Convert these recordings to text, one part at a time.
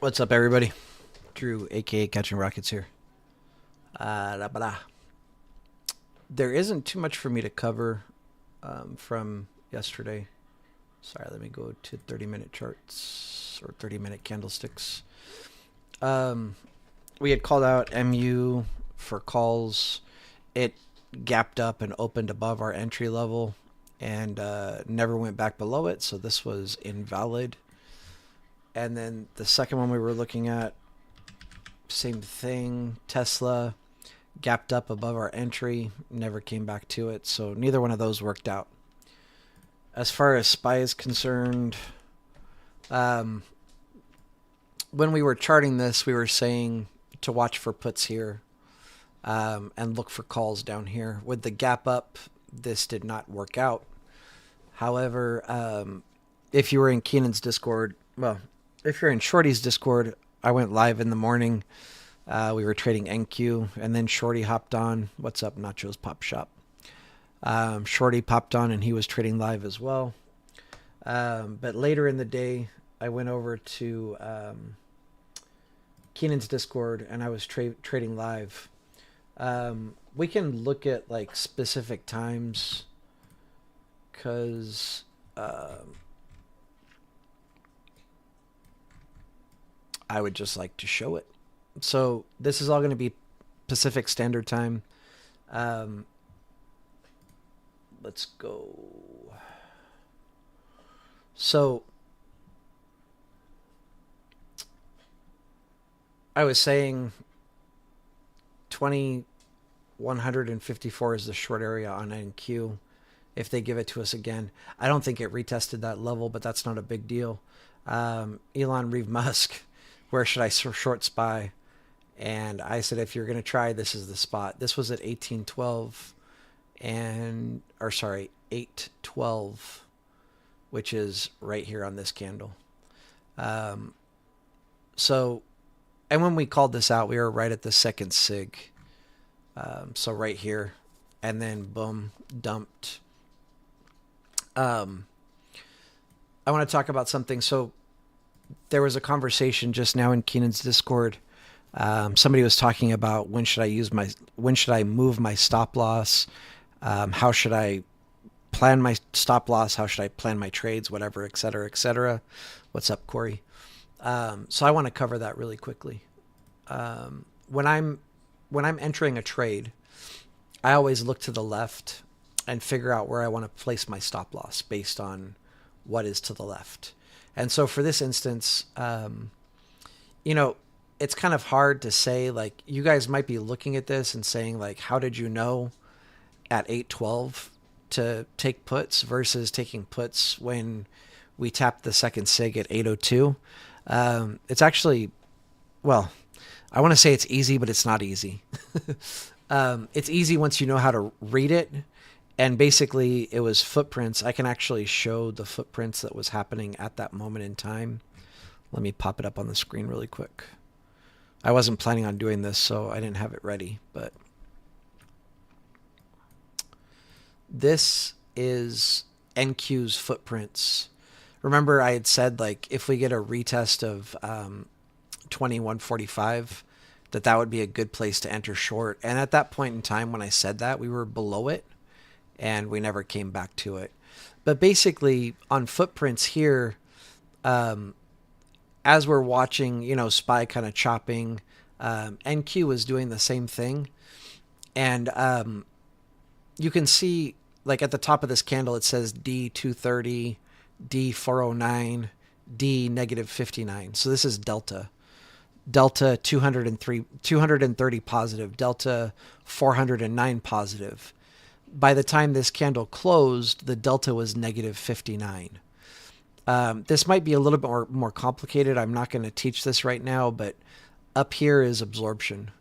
What's up, everybody? Drew, aka Catching Rockets here. There isn't too much for me to cover from yesterday. Sorry, let me go to 30-minute charts or 30-minute candlesticks. We had called out MU for calls. It gapped up and opened above our entry level and never went back below it, so this was invalid. And then the second one we were looking at, same thing. Tesla gapped up above our entry, never came back to it, so neither one of those worked out. As far as SPY is concerned, when we were charting this, we were saying to watch for puts here and look for calls down here. With the gap up, this did not work out. However, if you were in Keenan's Discord, well, if you're in Shorty's Discord, I went live in the morning. We were trading NQ, and then Shorty hopped on. What's up, Nachos Pop Shop? Shorty popped on, and he was trading live as well. But later in the day, I went over to Keenan's Discord, and I was trading live. We can look at like specific times, because I would just like to show it. So this is all going to be Pacific Standard Time. Let's go. So I was saying 2154 is the short area on NQ. If they give it to us again, I don't think it retested that level, but that's not a big deal. Elon Reeve Musk, where should I short SPY? And I said, if you're going to try, this is the spot. This was at 1812 812, which is right here on this candle. So, and when we called this out, we were right at the second sig. So right here, and then boom, dumped. I want to talk about something. So there was a conversation just now in Keenan's Discord. Somebody was talking about when should I move my stop loss? How should I plan my stop loss? How should I plan my trades? Whatever, et cetera, et cetera. What's up, Corey? So I want to cover that really quickly. When I'm entering a trade, I always look to the left and figure out where I want to place my stop loss based on what is to the left. And so for this instance, it's kind of hard to say, like, you guys might be looking at this and saying, like, how did you know at 812 to take puts versus taking puts when we tapped the second sig at 802? It's actually, well, I want to say it's easy, but it's not easy. It's easy once you know how to read it. And basically, it was footprints. I can actually show the footprints that was happening at that moment in time. Let me pop it up on the screen really quick. I wasn't planning on doing this, so I didn't have it ready. But this is NQ's footprints. Remember, I had said, like, if we get a retest of 2145, that would be a good place to enter short. And at that point in time, when I said that, we were below it, and we never came back to it. But basically, on footprints here, as we're watching, SPY kind of chopping, NQ was doing the same thing. And you can see, like, at the top of this candle, it says D230, D409, D negative 59. So this is delta. Delta 230 positive, delta 409 positive. By the time this candle closed, the delta was negative 59. This might be a little bit more complicated. I'm not going to teach this right now, but up here is absorption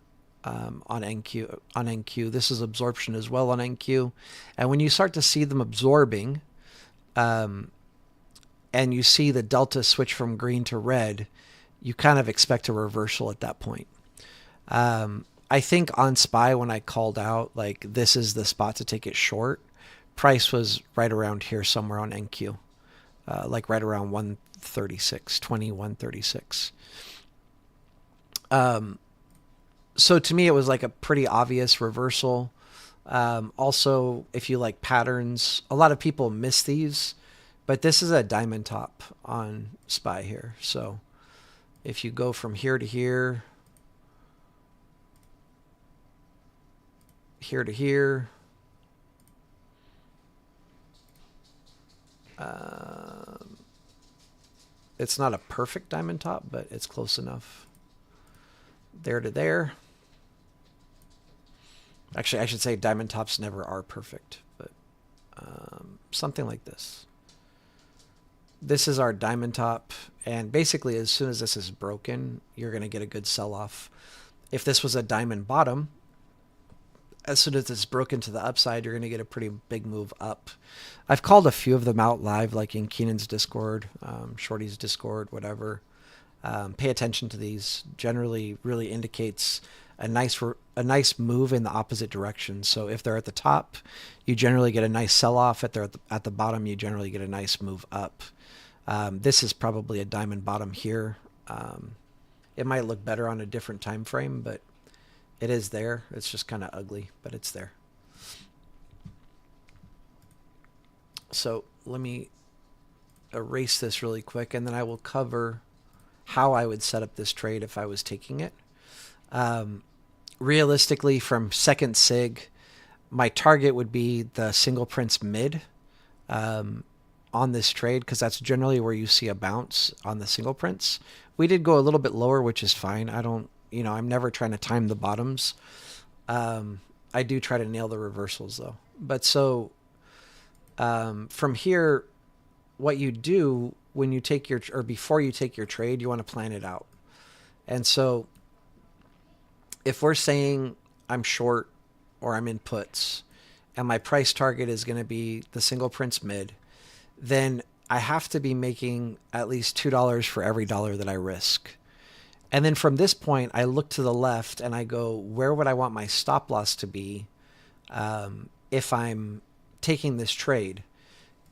on NQ. On NQ, this is absorption as well on NQ. And when you start to see them absorbing, and you see the delta switch from green to red, you kind of expect a reversal at that point. I think on SPY, when I called out, like, this is the spot to take it short, price was right around here somewhere on NQ, like right around 136, 2136. So to me, it was like a pretty obvious reversal. Also, if you like patterns, a lot of people miss these, but this is a diamond top on SPY here. So if you go from here to here, here to here, it's not a perfect diamond top, but it's close enough. There to there. Actually, I should say diamond tops never are perfect, but something like this. This is our diamond top, and basically as soon as this is broken, you're going to get a good sell-off. If this was a diamond bottom, as soon as it's broken to the upside, you're going to get a pretty big move up. I've called a few of them out live, like in Keenan's Discord, Shorty's Discord, whatever. Pay attention to these. Generally, really indicates a nice move in the opposite direction. So if they're at the top, you generally get a nice sell-off. If they're at the bottom, you generally get a nice move up. This is probably a diamond bottom here. It might look better on a different time frame, but it is there. It's just kind of ugly, but it's there. So let me erase this really quick, and then I will cover how I would set up this trade if I was taking it. Realistically, from second sig, my target would be the single prints mid on this trade, because that's generally where you see a bounce on the single prints. We did go a little bit lower, which is fine. I'm never trying to time the bottoms. I do try to nail the reversals though. But so from here, what you do when you take or before you take your trade, you want to plan it out. And so if we're saying I'm short or I'm in puts and my price target is going to be the single prints mid, then I have to be making at least $2 for every dollar that I risk. And then from this point, I look to the left and I go, where would I want my stop loss to be if I'm taking this trade?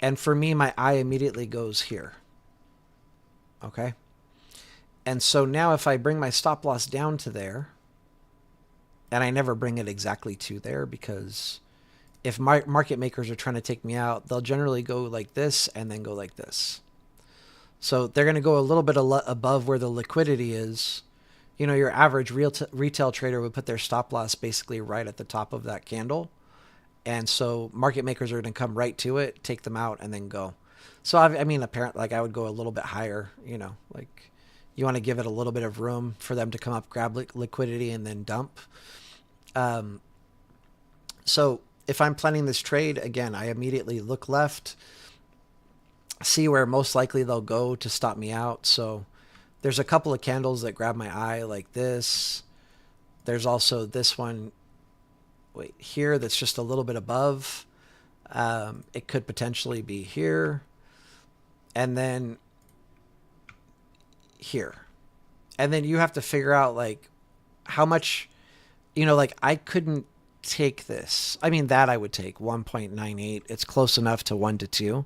And for me, my eye immediately goes here. Okay. And so now if I bring my stop loss down to there, and I never bring it exactly to there, because if market makers are trying to take me out, they'll generally go like this and then go like this. So they're going to go a little bit above where the liquidity is. You know, your average retail trader would put their stop loss basically right at the top of that candle. And so market makers are going to come right to it, take them out, and then go. So apparently, like I would go a little bit higher. Like you want to give it a little bit of room for them to come up, grab liquidity, and then dump. So if I'm planning this trade, again, I immediately look left, see where most likely they'll go to stop me out. So there's a couple of candles that grab my eye like this. There's also this one here that's just a little bit above. It could potentially be here. And then here. And then you have to figure out like how much, like I couldn't take this. I mean, that I would take 1.98. It's close enough to 1 to 2.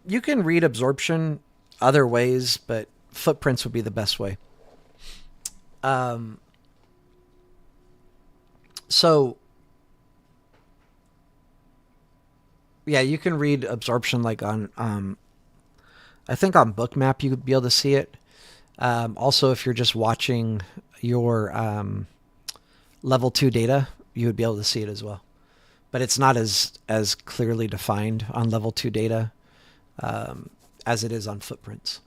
You can read absorption other ways, but footprints would be the best way. So yeah, you can read absorption like on, I think on Bookmap you could be able to see it. Also, if you're just watching your level 2 data, you would be able to see it as well. But it's not as clearly defined on level 2 data as it is on footprints.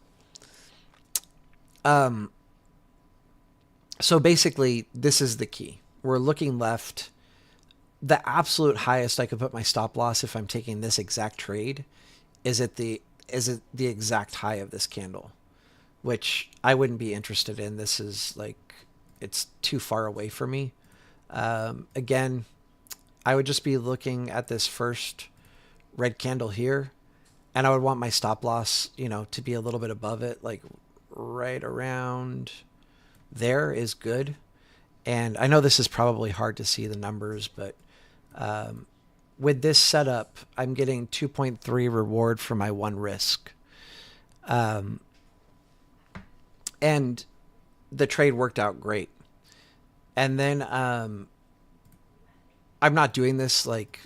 So basically, this is the key. We're looking left. The absolute highest I could put my stop loss if I'm taking this exact trade is at the exact high of this candle, which I wouldn't be interested in. This is like, it's too far away for me. Again, I would just be looking at this first red candle here, and I would want my stop loss, to be a little bit above it, like right around there is good. And I know this is probably hard to see the numbers, but with this setup, I'm getting 2.3 reward for my one risk. and the trade worked out great. And then I'm not doing this like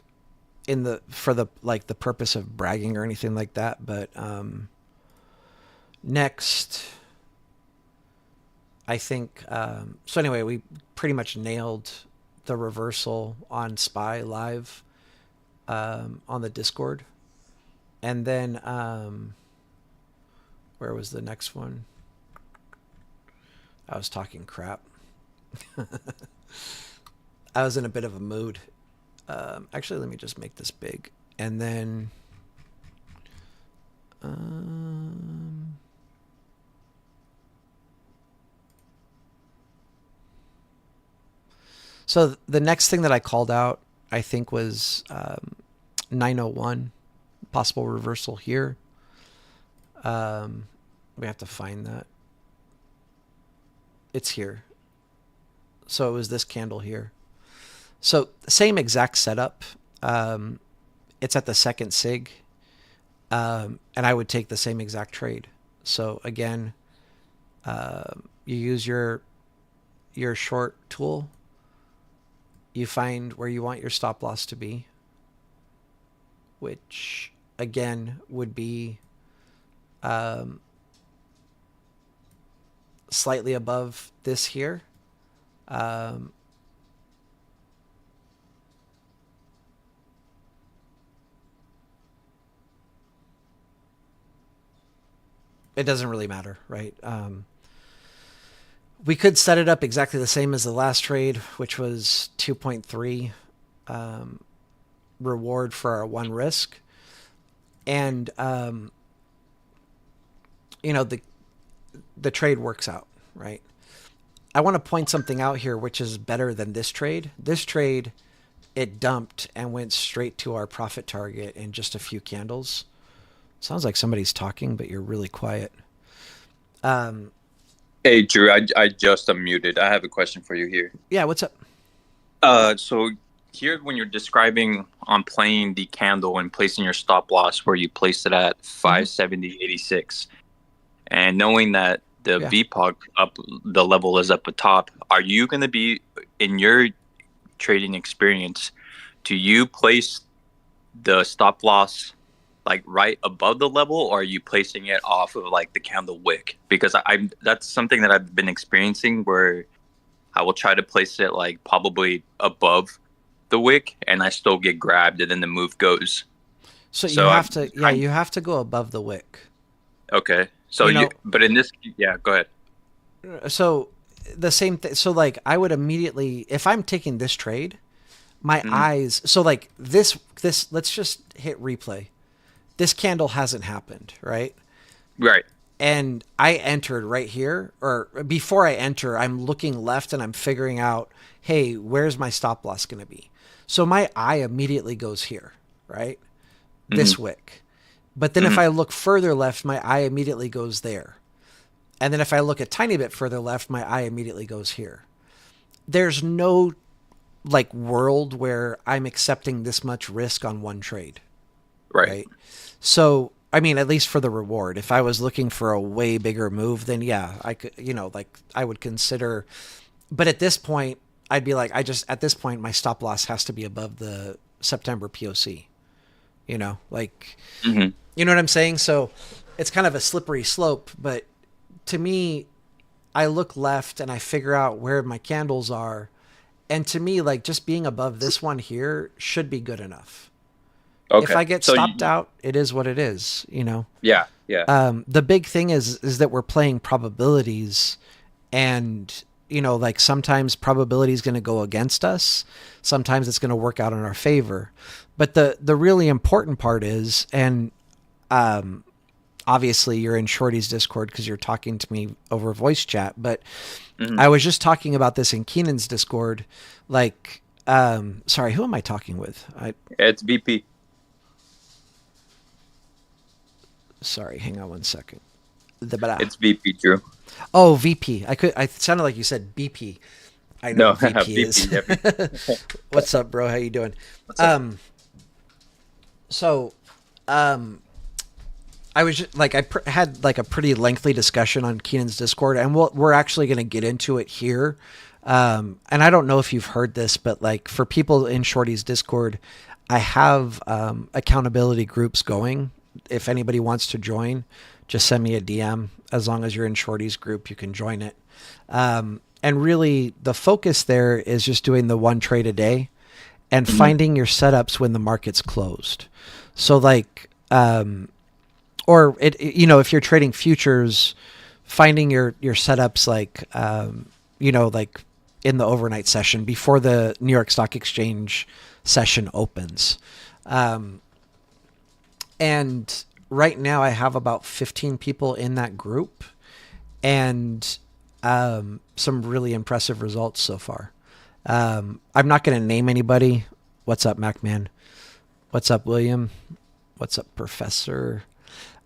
in the for the like the purpose of bragging or anything like that, but next I think so anyway, we pretty much nailed the reversal on SPY live on the Discord. And then where was the next one? I was talking crap. I was in a bit of a mood. Actually, let me just make this big. And then so the next thing that I called out, I think, was 901, possible reversal here. We have to find that. It's here. So it was this candle here. So same exact setup. It's at the second sig. And I would take the same exact trade. So again, you use your short tool. You find where you want your stop loss to be, which again would be slightly above this here. It doesn't really matter, right? We could set it up exactly the same as the last trade, which was 2.3 reward for our one risk. And, the trade works out, right? I want to point something out here, which is better than this trade. This trade, it dumped and went straight to our profit target in just a few candles. Sounds like somebody's talking, but you're really quiet. Hey, Drew, I just unmuted. I have a question for you here. Yeah, what's up? So here, when you're describing on playing the candle and placing your stop loss where you placed it at 570.86, and knowing that the VPOG up, the level is up atop, are you going to be, in your trading experience, do you place the stop loss like right above the level, or are you placing it off of like the candle wick? Because that's something that I've been experiencing where I will try to place it like probably above the wick and I still get grabbed and then the move goes. So you have to, you have to go above the wick. Okay. So but in this, go ahead. So the same thing. So like I would immediately, if I'm taking this trade, my eyes, so like this, let's just hit replay. This candle hasn't happened, right? Right. And I entered right here, or before I enter, I'm looking left and I'm figuring out, hey, where's my stop loss going to be? So my eye immediately goes here, right? This wick. But then if I look further left, my eye immediately goes there. And then if I look a tiny bit further left, my eye immediately goes here. There's no like world where I'm accepting this much risk on one trade. Right? So, I mean, at least for the reward, if I was looking for a way bigger move, then yeah, I could, I would consider, but at this point, I'd be like, at this point, my stop loss has to be above the September POC, you know what I'm saying? So it's kind of a slippery slope, but to me, I look left and I figure out where my candles are. And to me, like just being above this one here should be good enough. Okay. If I get stopped out, it is what it is, Yeah. The big thing is that we're playing probabilities, and like sometimes probability is going to go against us, sometimes it's going to work out in our favor. But the really important part is, and obviously you're in Shorty's Discord because you're talking to me over voice chat, but I was just talking about this in Keenan's Discord. Like, sorry, who am I talking with? It's VP. Sorry, hang on one second. It's VP, Drew. Oh, VP. I sounded like you said BP. I know VP is. What's up, bro? How you doing? I I was just, like, had like a pretty lengthy discussion on Keenan's Discord, and we're actually going to get into it here. And I don't know if you've heard this, but like for people in Shorty's Discord, I have accountability groups going. If anybody wants to join, just send me a DM. As long as you're in Shorty's group, you can join it. And really, the focus there is just doing the one trade a day and Mm-hmm. finding your setups when the market's closed. So like, or if you're trading futures, finding your setups like, like in the overnight session before the New York Stock Exchange session opens. And right now I have about 15 people in that group, and some really impressive results so far. I'm not going to name anybody. What's up, MacMan? What's up, William? What's up, Professor?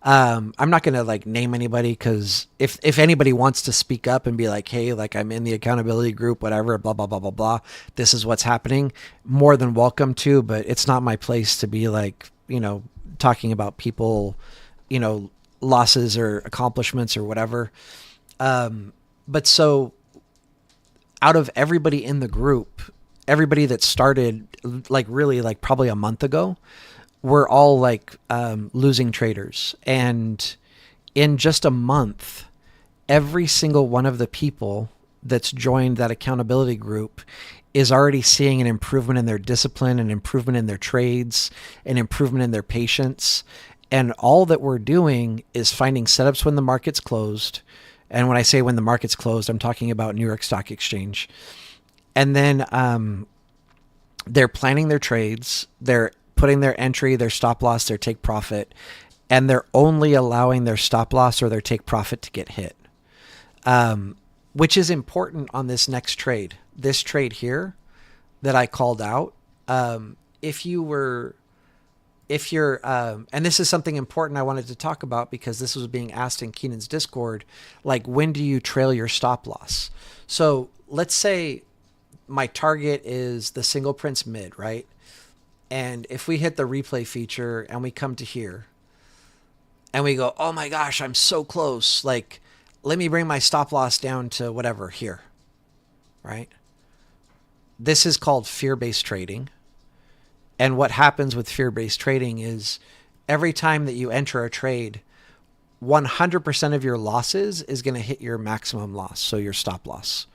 I'm not going to like name anybody, because if anybody wants to speak up and be like, hey, like I'm in the accountability group, whatever, blah, blah, blah, blah, blah, this is what's happening, more than welcome to, but it's not my place to be like, talking about people, losses or accomplishments or whatever. But so out of everybody in the group, everybody that started like really like probably a month ago, we're all like losing traders. And in just a month, every single one of the people that's joined that accountability group is already seeing an improvement in their discipline, an improvement in their trades, an improvement in their patience. And all that we're doing is finding setups when the market's closed. And when I say when the market's closed, I'm talking about New York Stock Exchange. And then they're planning their trades. They're putting their entry, their stop loss, their take profit, and they're only allowing their stop loss or their take profit to get hit, which is important on this next trade. This trade here that I called out, if you're, and this is something important I wanted to talk about because this was being asked in Keenan's Discord, like when do you trail your stop loss? So let's say my target is the single prince mid, right? And if we hit the replay feature and we come to here and we go, oh my gosh, I'm so close. Like, let me bring my stop loss down to whatever here, right? This is called fear-based trading. And what happens with fear-based trading is every time that you enter a trade, 100% of your losses is going to hit your maximum loss, so your stop loss.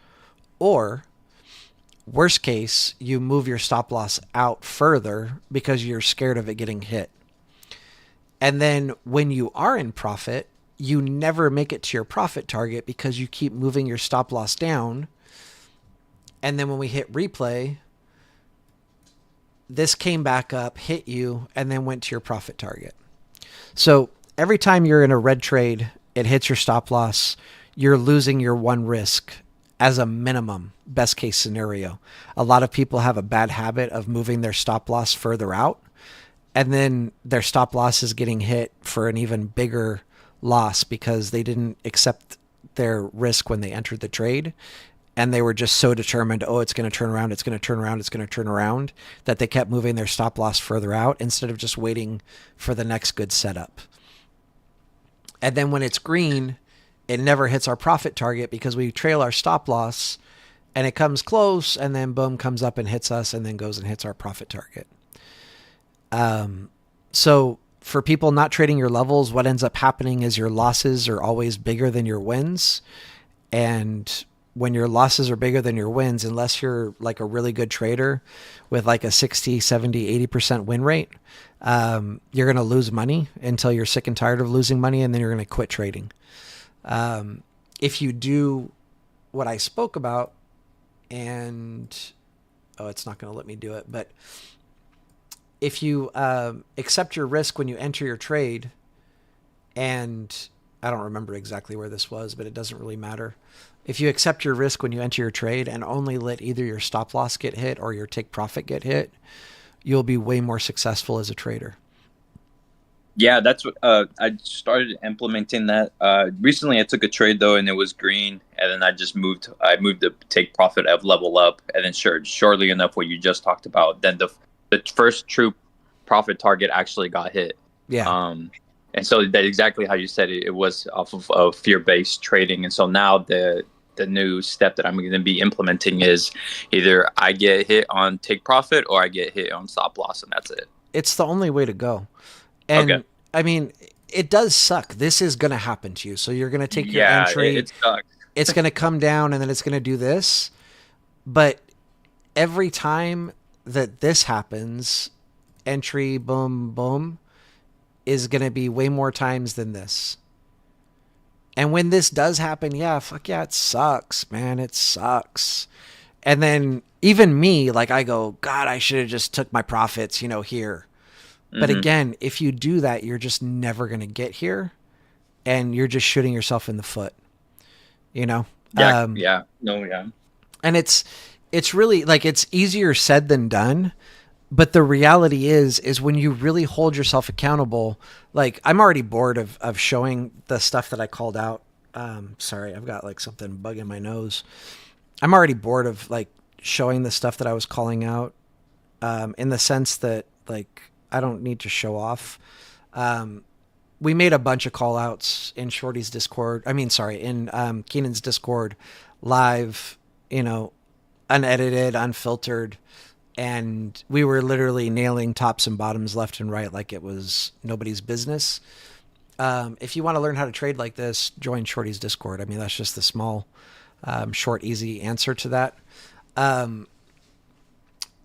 Or worst case, you move your stop loss out further because you're scared of it getting hit. And then when you are in profit, you never make it to your profit target because you keep moving your stop loss down. And then when we hit replay, this came back up, hit you, and then went to your profit target. So every time you're in a red trade, it hits your stop loss, you're losing your one risk as a minimum, best case scenario. A lot of people have a bad habit of moving their stop loss further out, and then their stop loss is getting hit for an even bigger loss because they didn't accept their risk when they entered the trade. And they were just so determined, oh, it's going to turn around, it's going to turn around, it's going to turn around, that they kept moving their stop loss further out instead of just waiting for the next good setup. And then when it's green, it never hits our profit target because we trail our stop loss and it comes close and then boom, comes up and hits us and then goes and hits our profit target. So for people not trading your levels, what ends up happening is your losses are always bigger than your wins. And when your losses are bigger than your wins, unless you're like a really good trader with like a 60, 70, 80% win rate, you're going to lose money until you're sick and tired of losing money, and then you're going to quit trading. If you do what I spoke about, and it's not going to let me do it, but if you accept your risk when you enter your trade, and I don't remember exactly where this was, but it doesn't really matter. If you accept your risk when you enter your trade and only let either your stop loss get hit or your take profit get hit, you'll be way more successful as a trader. Yeah, that's what I started implementing that. Recently I took a trade though, and it was green, and then I moved the take profit of level up, and then shortly enough what you just talked about, then the first true profit target actually got hit. Yeah. And so that exactly how you said it, it was off of fear-based trading. And so now the new step that I'm going to be implementing is either I get hit on take profit or I get hit on stop loss, and that's it. It's the only way to go. Okay. And I mean, it does suck. This is going to happen to you. So you're going to take your Yeah, entry, it sucks. it's going to come down, and then it's going to do this. But every time that this happens, entry, boom, boom, is going to be way more times than this. And when this does happen, yeah, fuck yeah, it sucks, man. It sucks. And then even me, like I go, God, I should have just took my profits, here. But Hmm. again, if you do that, you're just never going to get here, and you're just shooting yourself in the foot, you know? Yeah, yeah, no, yeah. And it's really like it's easier said than done. But the reality is when you really hold yourself accountable, like I'm already bored of showing the stuff that I called out. Sorry, I've got like something bugging my nose. I'm already bored of like showing the stuff that I was calling out, in the sense that like I don't need to show off. We made a bunch of call outs in Shorty's Discord. I mean, sorry, in Keenan's Discord live, unedited, unfiltered. And we were literally nailing tops and bottoms left and right like it was nobody's business. If you want to learn how to trade like this, join Shorty's Discord. I mean, that's just the small, short, easy answer to that.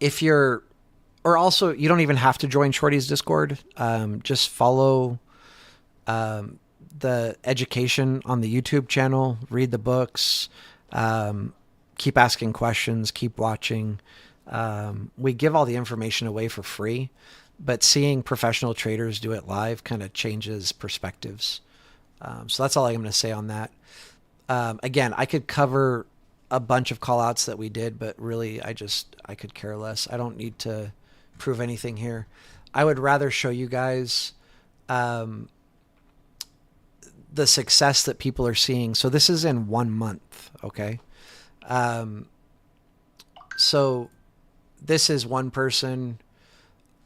If you're, or also, you don't even have to join Shorty's Discord. Just follow the education on the YouTube channel, read the books, keep asking questions, keep watching. We give all the information away for free, but seeing professional traders do it live kind of changes perspectives. So that's all I'm going to say on that. Again, I could cover a bunch of call outs that we did, but really I could care less. I don't need to prove anything here. I would rather show you guys, the success that people are seeing. So this is in 1 month. Okay. So this is one person.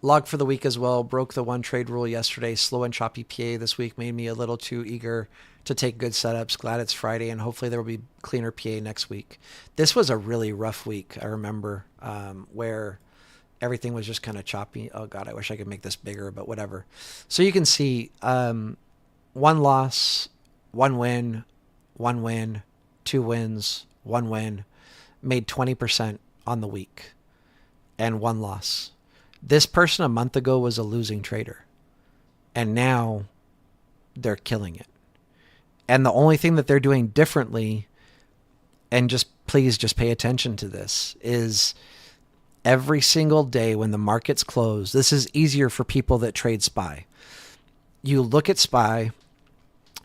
Log for the week as well. Broke the one trade rule yesterday. Slow and choppy PA this week made me a little too eager to take good setups. Glad it's Friday, and hopefully there will be cleaner PA next week. This was a really rough week. I remember, where everything was just kind of choppy. Oh God, I wish I could make this bigger, but whatever. So you can see, one loss, one win, one win, two wins, one win, made 20% on the week, and one loss. This person a month ago was a losing trader, and now they're killing it. And the only thing that they're doing differently, and just please just pay attention to this, is every single day when the markets close, this is easier for people that trade SPY. You look at SPY,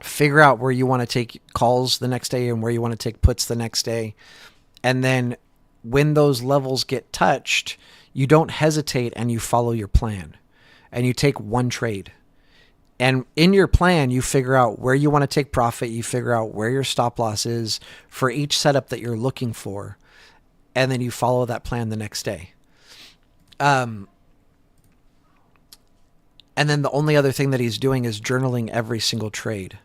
figure out where you want to take calls the next day and where you want to take puts the next day. And then when those levels get touched, you don't hesitate and you follow your plan and you take one trade. And in your plan, you figure out where you want to take profit. You figure out where your stop loss is for each setup that you're looking for. And then you follow that plan the next day. And then the only other thing that he's doing is journaling every single trade.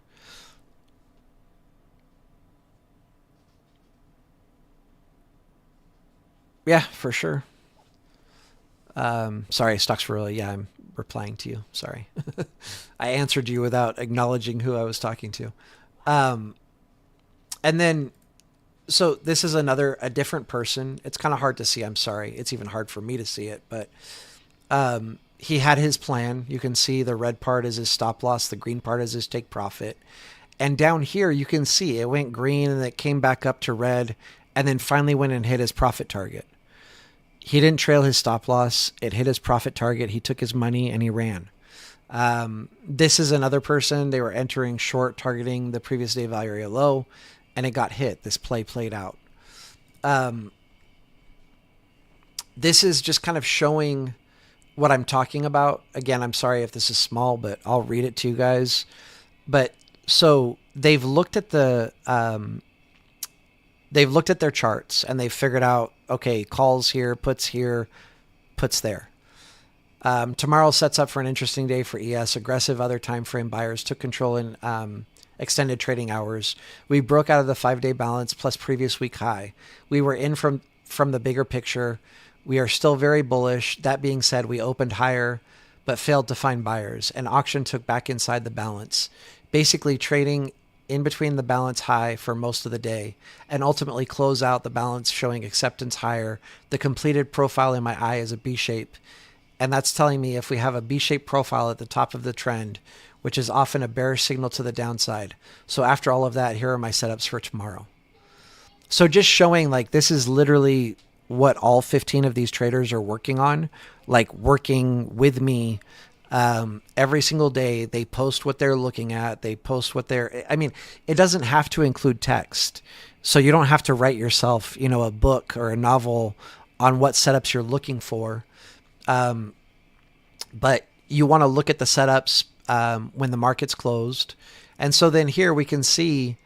Yeah, for sure. Sorry, stocks for really. Yeah, I'm replying to you. Sorry. I answered you without acknowledging who I was talking to. And then, so this is a different person. It's kind of hard to see. I'm sorry. It's even hard for me to see it, but, he had his plan. You can see the red part is his stop loss. The green part is his take profit. And down here, you can see it went green and it came back up to red and then finally went and hit his profit target. He didn't trail his stop loss. It hit his profit target. He took his money and he ran. This is another person. They were entering short, targeting the previous day value area low, and it got hit. This play played out. This is just kind of showing what I'm talking about. Again, I'm sorry if this is small, but I'll read it to you guys. But so they've looked at their charts and they've figured out, okay, calls here, puts there. Tomorrow sets up for an interesting day for ES. Aggressive other time frame buyers took control in extended trading hours. We broke out of the 5-day balance plus previous week high. We were in from the bigger picture. We are still very bullish. That being said, we opened higher but failed to find buyers. An auction took back inside the balance, basically trading in between the balance high for most of the day, and ultimately close out the balance showing acceptance higher. The completed profile in my eye is a B shape, and that's telling me if we have a B-shaped profile at the top of the trend, which is often a bearish signal to the downside. So after all of that, here are my setups for tomorrow. So just showing like this is literally what all 15 of these traders are working on, like working with me every single day. They post what they're looking at. They post what they're, I mean, it doesn't have to include text. So you don't have to write yourself, a book or a novel on what setups you're looking for. But you want to look at the setups when the market's closed. And so then here we can see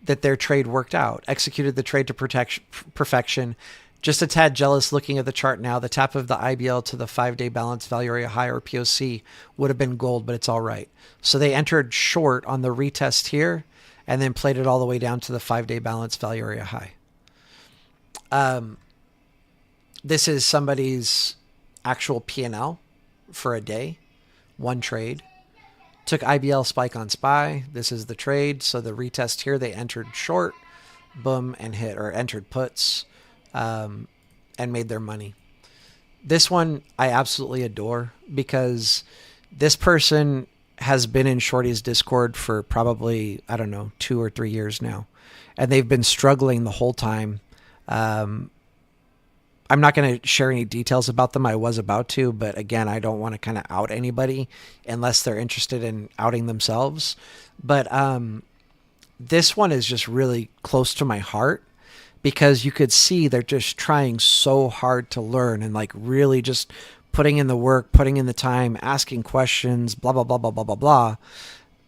that their trade worked out, executed the trade to perfection. Just a tad jealous looking at the chart now. The tap of the IBL to the 5-day balance value area high or POC would have been gold, but it's all right. So they entered short on the retest here and then played it all the way down to the 5-day balance value area high. This is somebody's actual P&L for a day, one trade. Took IBL spike on SPY. This is the trade. So the retest here, they entered short, boom, and hit, or entered puts, and made their money. This one I absolutely adore because this person has been in Shorty's Discord for probably, I don't know, 2 or 3 years now. And they've been struggling the whole time. I'm not going to share any details about them. I was about to, but again, I don't want to kind of out anybody unless they're interested in outing themselves. But this one is just really close to my heart because you could see they're just trying so hard to learn and like really just putting in the work, putting in the time, asking questions, blah, blah, blah, blah, blah, blah, blah.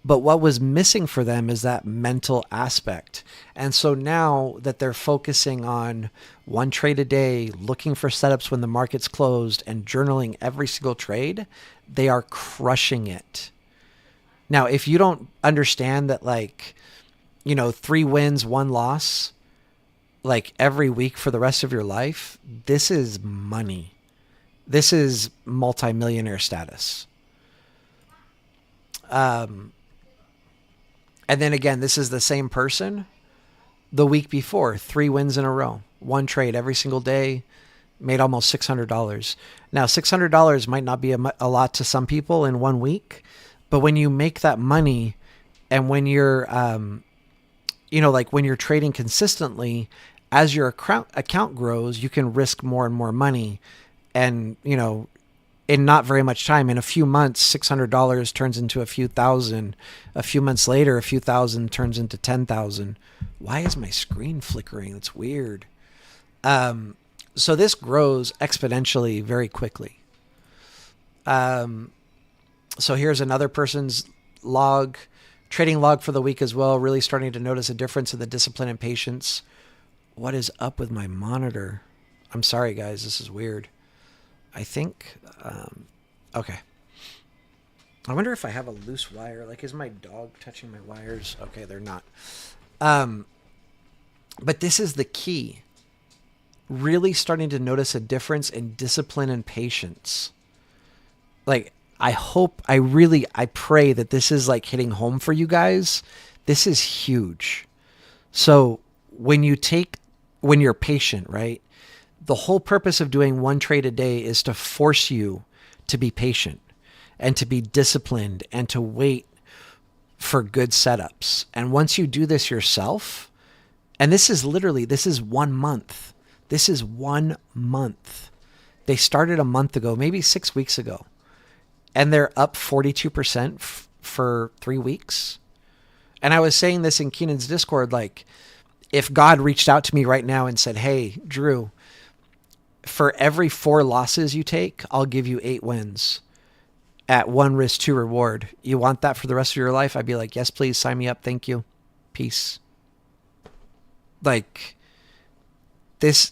But what was missing for them is that mental aspect. And so now that they're focusing on one trade a day, looking for setups when the market's closed, and journaling every single trade, they are crushing it. Now, if you don't understand that, 3 wins, 1 loss, like every week for the rest of your life, this is money. This is multimillionaire status. And then again, this is the same person the week before, 3 wins in a row, 1 trade every single day, made almost $600. Now, $600 might not be a lot to some people in 1 week, but when you make that money and when you're, when you're trading consistently, as your account grows, you can risk more and more money. And, in not very much time, in a few months, $600 turns into a few thousand. A few months later, a few thousand turns into 10,000. Why is my screen flickering? That's weird. So this grows exponentially very quickly. So here's another person's log, trading log for the week as well. Really starting to notice a difference in the discipline and patience. What is up with my monitor? I'm sorry, guys. This is weird. I think, okay. I wonder if I have a loose wire. Like, is my dog touching my wires? Okay, they're not. But this is the key. Really starting to notice a difference in discipline and patience. Like, I pray that this is like hitting home for you guys. This is huge. So when you're patient, right? The whole purpose of doing 1 trade a day is to force you to be patient and to be disciplined and to wait for good setups. And once you do this yourself, and this is 1 month. This is 1 month. They started a month ago, maybe 6 weeks ago, and they're up 42% for 3 weeks. And I was saying this in Keenan's Discord, like, if God reached out to me right now and said, hey, Drew, for every 4 losses you take, I'll give you 8 wins at 1 risk, 2 reward. You want that for the rest of your life? I'd be like, yes, please sign me up. Thank you. Peace. Like this,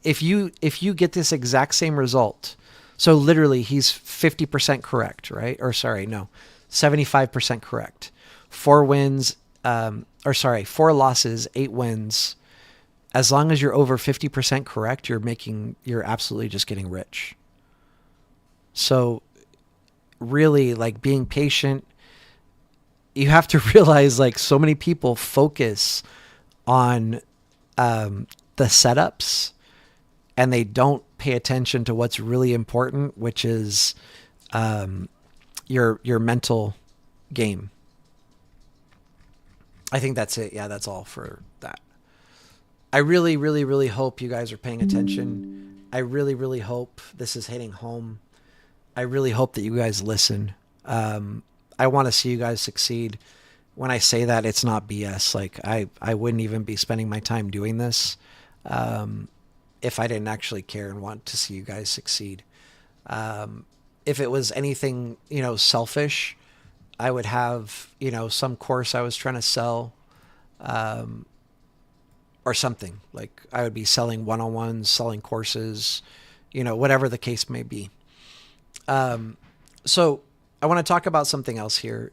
if you get this exact same result So literally he's 50% correct, right? Or sorry, no, 75% correct. 4 wins, four losses, 8 wins. As long as you're over 50% correct, you're absolutely just getting rich. So really, like, being patient, you have to realize, like, so many people focus on the setups and they don't pay attention to what's really important, which is your mental game. I think that's it. Yeah, that's all for that. I really, really, really hope you guys are paying attention. I really, really hope this is hitting home. I really hope that you guys listen. I want to see you guys succeed. When I say that, it's not BS. Like, I wouldn't even be spending my time doing this if I didn't actually care and want to see you guys succeed. If it was anything, selfish, I would have, some course I was trying to sell, or something. Like, I would be selling one-on-ones, selling courses, whatever the case may be. So I want to talk about something else here.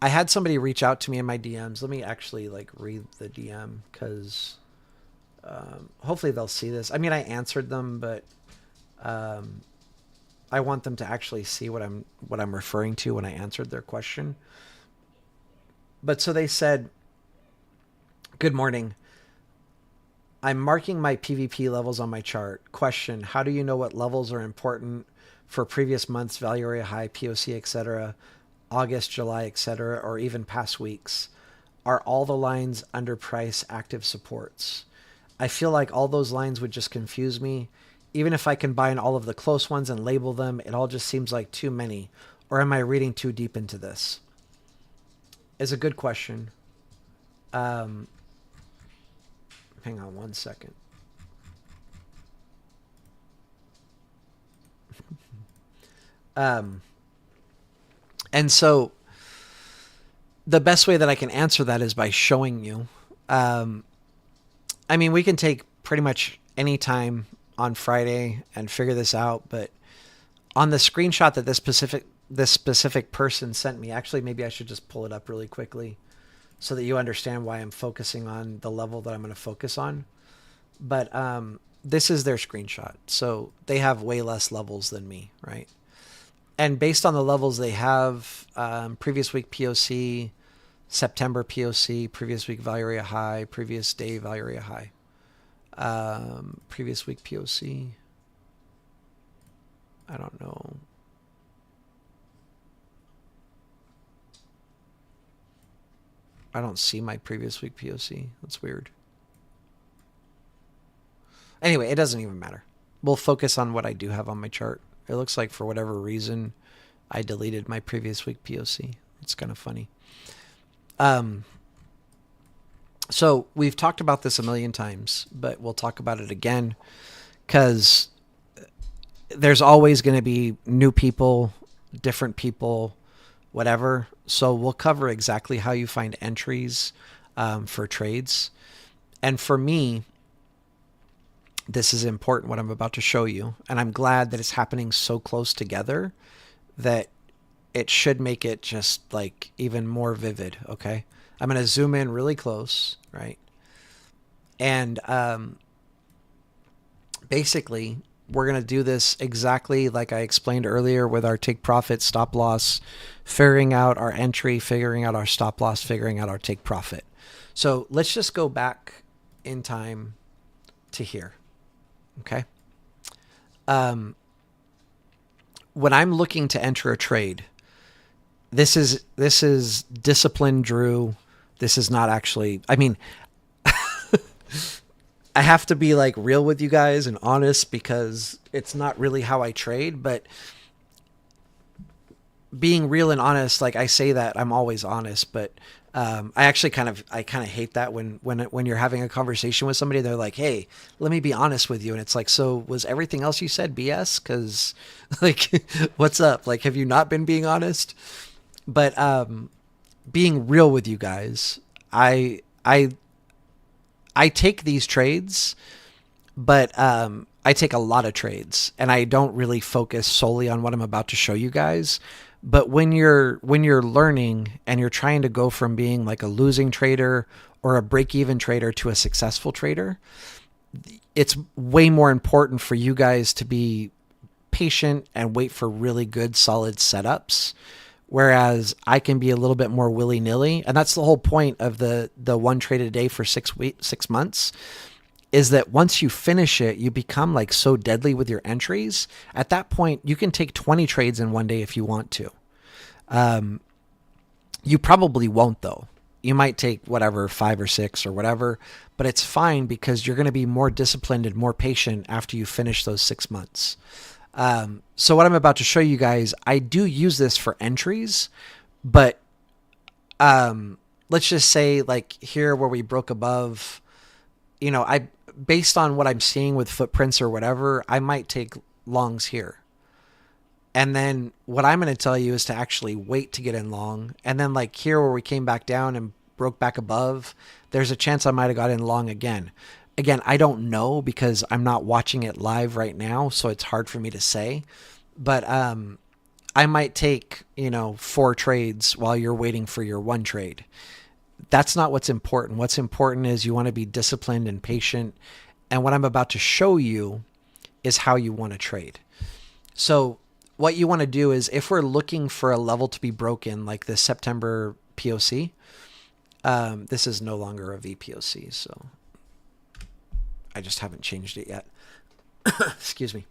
I had somebody reach out to me in my DMs. Let me actually read the DM because hopefully they'll see this. I mean, I answered them, but I want them to actually see what I'm referring to when I answered their question. But so they said, "Good morning. I'm marking my PvP levels on my chart. Question: how do you know what levels are important for previous months, value area high, POC, etc., August, July, etc., or even past weeks? Are all the lines under price active supports? I feel like all those lines would just confuse me. Even if I combine all of the close ones and label them, it all just seems like too many. Or am I reading too deep into this?" Is a good question. Hang on one second. And so the best way that I can answer that is by showing you. I mean, we can take pretty much any time on Friday and figure this out, but on the screenshot that this specific person sent me, actually, maybe I should just pull it up really quickly so that you understand why I'm focusing on the level that I'm going to focus on. But this is their screenshot. So they have way less levels than me, right? And based on the levels they have, previous week POC, September POC, previous week value area high, previous day value area high, previous week POC. I don't know. I don't see my previous week POC. That's weird. Anyway, it doesn't even matter. We'll focus on what I do have on my chart. It looks like for whatever reason, I deleted my previous week POC. It's kind of funny. So we've talked about this a million times, but we'll talk about it again because there's always going to be new people, different people, whatever. So we'll cover exactly how you find entries for trades. And for me, this is important, what I'm about to show you. And I'm glad that it's happening so close together that it should make it just like even more vivid. Okay. I'm going to zoom in really close, right? And basically, we're going to do this exactly like I explained earlier with our take profit, stop loss, figuring out our entry, figuring out our stop loss, figuring out our take profit. So let's just go back in time to here. Okay. When I'm looking to enter a trade, this is disciplined Drew. This is not actually, I mean, I have to be like real with you guys and honest because it's not really how I trade, but being real and honest, like I say that I'm always honest, but I actually kind of hate that when you're having a conversation with somebody, they're like, "Hey, let me be honest with you," and it's like, "So was everything else you said BS? Because like, what's up? Like, have you not been being honest?" But being real with you guys, I take these trades, but I take a lot of trades, and I don't really focus solely on what I'm about to show you guys. But when you're learning and you're trying to go from being like a losing trader or a break-even trader to a successful trader, it's way more important for you guys to be patient and wait for really good, solid setups. Whereas I can be a little bit more willy nilly, and that's the whole point of the one trade a day for 6 months. Is that once you finish it, you become like so deadly with your entries. At that point, you can take 20 trades in one day if you want to. You probably won't though. You might take whatever, 5 or 6 or whatever, but it's fine because you're going to be more disciplined and more patient after you finish those 6 months. So what I'm about to show you guys, I do use this for entries, but let's just say like here where we broke above, I based on what I'm seeing with footprints or whatever, I might take longs here. And then what I'm going to tell you is to actually wait to get in long. And then like here where we came back down and broke back above, there's a chance I might have got in long again. Again, I don't know because I'm not watching it live right now, so it's hard for me to say. But I might take, 4 trades while you're waiting for your one trade. That's not what's important. What's important is you want to be disciplined and patient. And what I'm about to show you is how you want to trade. So what you want to do is if we're looking for a level to be broken, like the September POC, this is no longer a VPOC, so I just haven't changed it yet. Excuse me.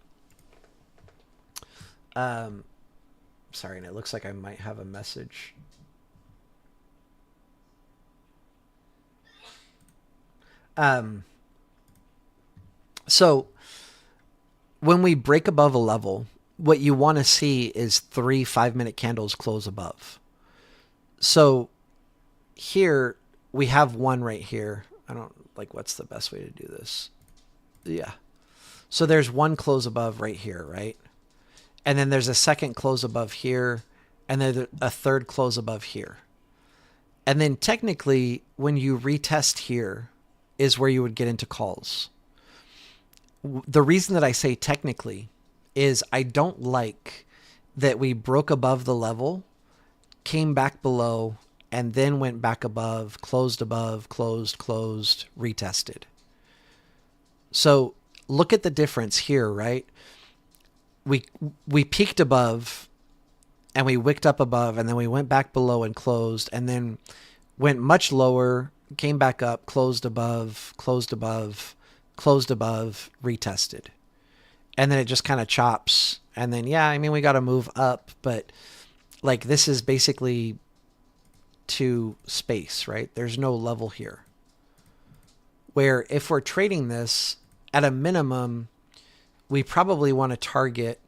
Sorry, and it looks like I might have a message. So when we break above a level, what you want to see is 3 5-minute candles close above. So here we have one right here. I don't like what's the best way to do this. Yeah. So there's one close above right here, right? And then there's a second close above here, and then a third close above here. And then technically when you retest here is where you would get into calls. The reason that I say technically is I don't like that we broke above the level, came back below, and then went back above, closed, retested. So look at the difference here, right? We peaked above and we wicked up above, and then we went back below and closed, and then went much lower, came back up, closed above, retested. And then it just kind of chops. And then, yeah, I mean, we got to move up, but like this is basically to space, right? There's no level here. Where if we're trading this at a minimum, we probably want to target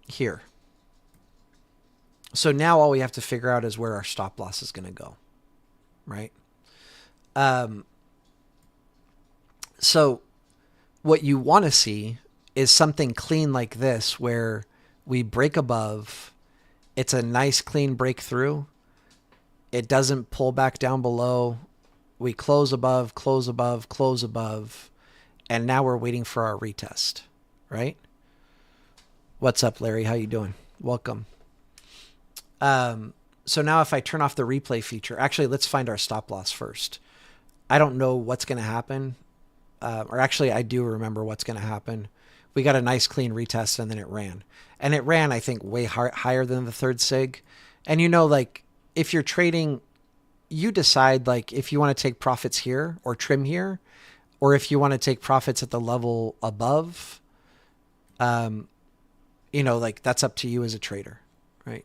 here. So now all we have to figure out is where our stop loss is going to go, right? So what you want to see is something clean like this where we break above. It's a nice clean breakthrough. It doesn't pull back down below. We close above, and now we're waiting for our retest, right? What's up, Larry? How you doing? Welcome. So now if I turn off the replay feature, actually, let's find our stop loss first. I don't know what's going to happen. Or actually, I do remember what's going to happen. We got a nice clean retest, and then it ran. And it ran, I think, way higher than the third sig. And like, if you're trading, you decide, like, if you want to take profits here or trim here, or if you want to take profits at the level above, like, that's up to you as a trader, right?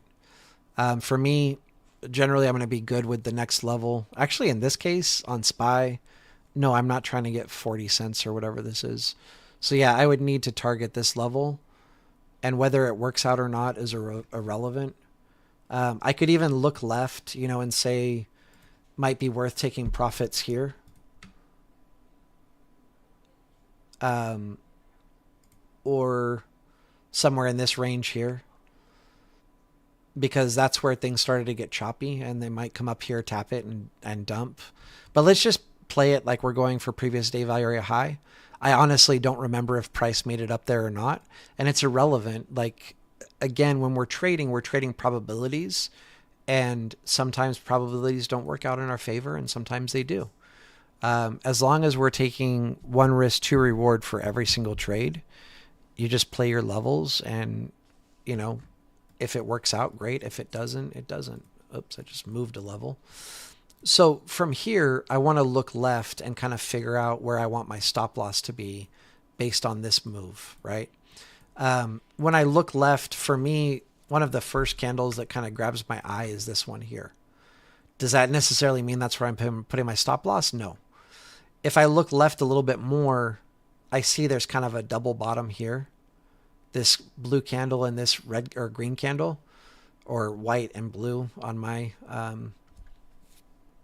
For me, generally, I'm going to be good with the next level. Actually, in this case, on SPY, no, I'm not trying to get 40 cents or whatever this is. So yeah, I would need to target this level, and whether it works out or not is irrelevant. I could even look left, and say might be worth taking profits here. Or somewhere in this range here, because that's where things started to get choppy, and they might come up here, tap it, and dump. But let's just play it like we're going for previous day value area high. I honestly don't remember if price made it up there or not. And it's irrelevant. Like, again, when we're trading probabilities. And sometimes probabilities don't work out in our favor, and sometimes they do. As long as we're taking one risk, two reward for every single trade, you just play your levels, and if it works out, great. If it doesn't, it doesn't. Oops, I just moved a level. So from here, I want to look left and kind of figure out where I want my stop loss to be based on this move, right? When I look left, for me, one of the first candles that kind of grabs my eye is this one here. Does that necessarily mean that's where I'm putting my stop loss? No. If I look left a little bit more, I see there's kind of a double bottom here. This blue candle and this red or green candle, or white and blue on my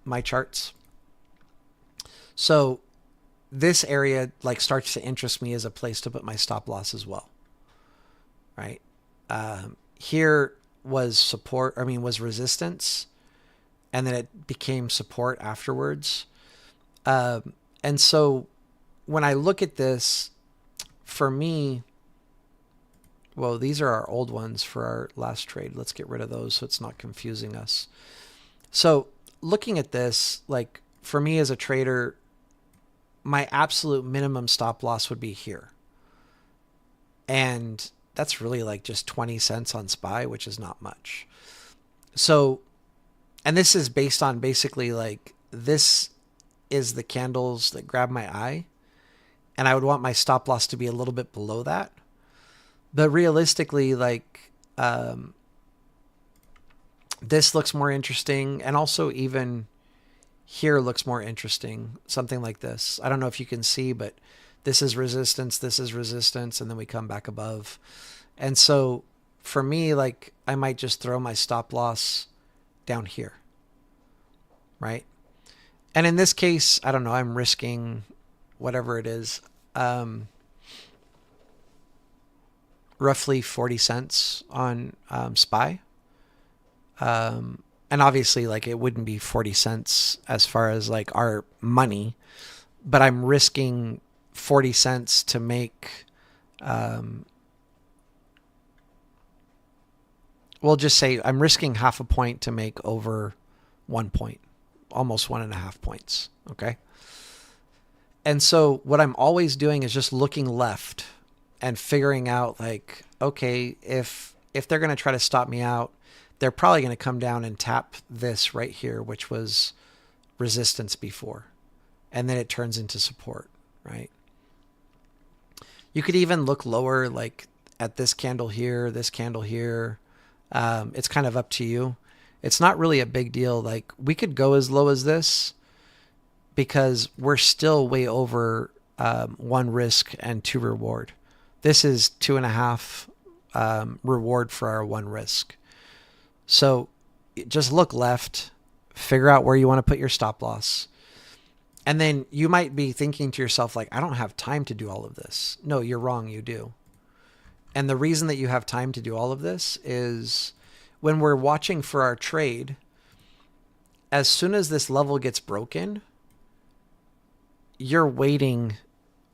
my charts. So this area like starts to interest me as a place to put my stop loss as well, right? Here was support, was resistance, and then it became support afterwards. And so when I look at this, for me, well, these are our old ones for our last trade. Let's get rid of those so it's not confusing us. So looking at this, like for me as a trader, my absolute minimum stop loss would be here. And that's really like just 20 cents on SPY, which is not much. So, and this is based on basically like, this is the candles that grab my eye. And I would want my stop loss to be a little bit below that. But realistically, like, this looks more interesting. And also even here looks more interesting. Something like this. I don't know if you can see, but this is resistance, and then we come back above. And so for me, like, I might just throw my stop loss down here, right? And in this case, I don't know, I'm risking whatever it is, roughly 40 cents on SPY. And obviously, like, it wouldn't be 40 cents as far as like our money, but I'm risking 40 cents to make, we'll just say I'm risking half a point to make over 1 point, almost 1.5 points. Okay. And so what I'm always doing is just looking left and figuring out like, okay, if they're going to try to stop me out, they're probably going to come down and tap this right here, which was resistance before. And then it turns into support, right? You could even look lower, like at this candle here, this candle here. It's kind of up to you. It's not really a big deal. Like, we could go as low as this because we're still way over 1 risk and 2 reward. This is 2.5 reward for our 1 risk. So just look left, figure out where you want to put your stop loss. And then you might be thinking to yourself, like, I don't have time to do all of this. No, you're wrong. You do. And the reason that you have time to do all of this is when we're watching for our trade, as soon as this level gets broken, you're waiting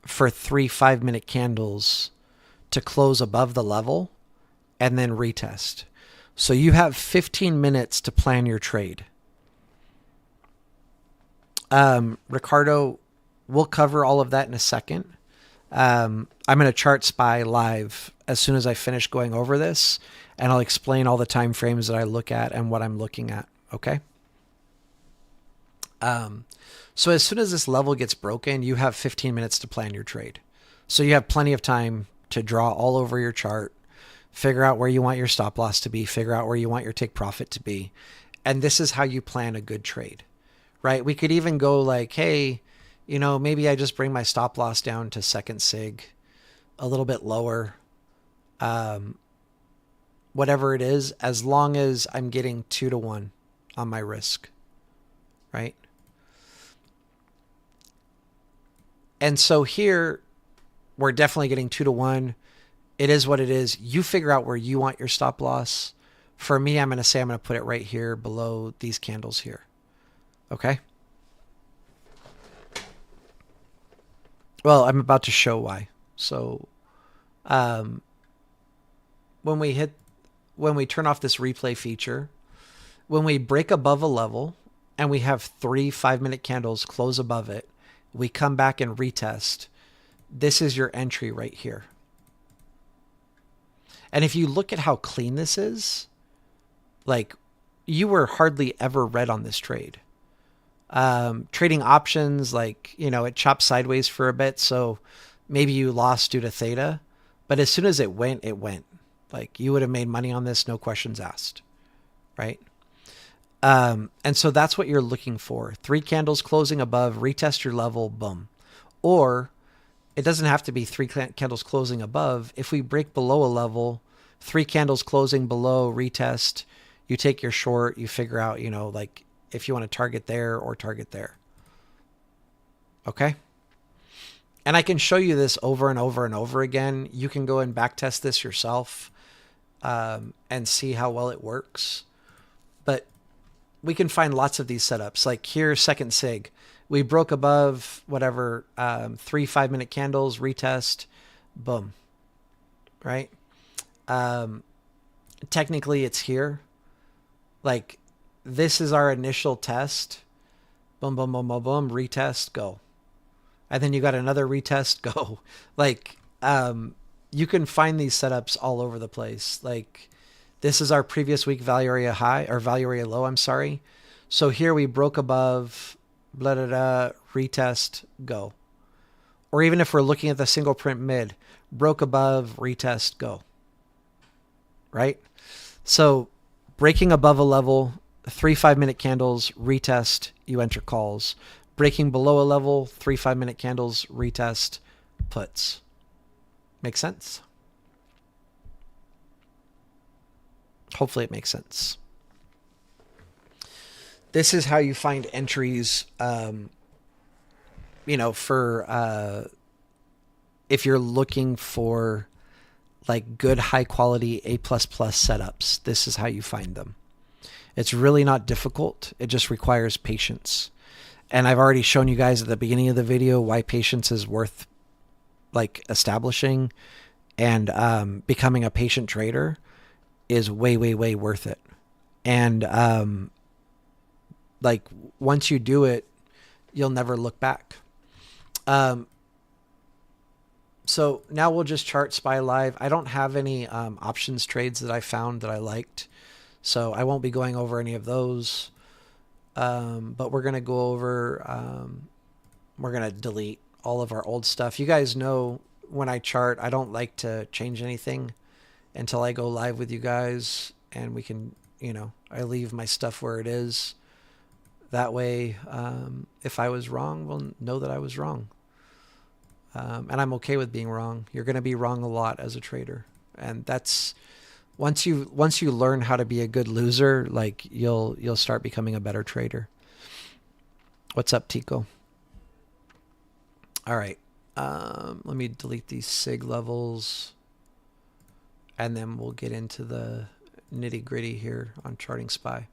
for 3 5-minute candles to close above the level and then retest. So you have 15 minutes to plan your trade. Ricardo, we'll cover all of that in a second. I'm going to chart SPY live as soon as I finish going over this, and I'll explain all the time frames that I look at and what I'm looking at. Okay. So as soon as this level gets broken, you have 15 minutes to plan your trade. So you have plenty of time to draw all over your chart, figure out where you want your stop loss to be, figure out where you want your take profit to be. And this is how you plan a good trade, right? We could even go like, hey, maybe I just bring my stop loss down to second sig a little bit lower. Whatever it is, as long as I'm getting 2 to 1 on my risk, right? And so here we're definitely getting 2 to 1. It is what it is. You figure out where you want your stop loss. For me, I'm going to say I'm going to put it right here below these candles here. Okay. Well, I'm about to show why. So um, when we hit when we turn off this replay feature, when we break above a level and we have 3 5-minute candles close above it, we come back and retest. This is your entry right here. And if you look at how clean this is, like you were hardly ever red on this trade. Trading options, like, it chopped sideways for a bit. So maybe you lost due to theta, but as soon as it went, it went. Like you would have made money on this, no questions asked, right? And so that's what you're looking for. 3 candles closing above, retest your level, boom. Or it doesn't have to be 3 candles closing above. If we break below a level, 3 candles closing below, retest, you take your short, you figure out, like if you want to target there or target there. Okay? And I can show you this over and over and over again. You can go and backtest this yourself and see how well it works. But we can find lots of these setups. Like here, second sig, we broke above whatever 3 5-minute candles, retest, boom, right? Technically, it's here. Like this is our initial test. Boom, boom, boom, boom, boom, retest, go. And then you got another retest, go. Like you can find these setups all over the place. Like this is our previous week value area high, or value area low, I'm sorry. So here we broke above, blah, blah, blah, retest, go. Or even if we're looking at the single print mid, broke above, retest, go. Right? So breaking above a level, 3 5-minute candles, retest, you enter calls. Breaking below a level, 3 5-minute candles, retest, puts. Make sense? Hopefully it makes sense. This is how you find entries, for if you're looking for like good high quality A++ setups. This is how you find them. It's really not difficult. It just requires patience. And I've already shown you guys at the beginning of the video why patience is worth like establishing, and becoming a patient trader is way, way, way worth it. And like once you do it, you'll never look back. So now we'll just chart SPY live. I don't have any options trades that I found that I liked, so I won't be going over any of those. But we're going to go over, we're going to delete all of our old stuff. You guys know when I chart, I don't like to change anything until I go live with you guys, and we can, I leave my stuff where it is. That way, if I was wrong, we'll know that I was wrong. And I'm okay with being wrong. You're going to be wrong a lot as a trader. And that's, once you learn how to be a good loser, like you'll start becoming a better trader. What's up, Tico? All right. Let me delete these SIG levels, and then we'll get into the nitty gritty here on charting SPY.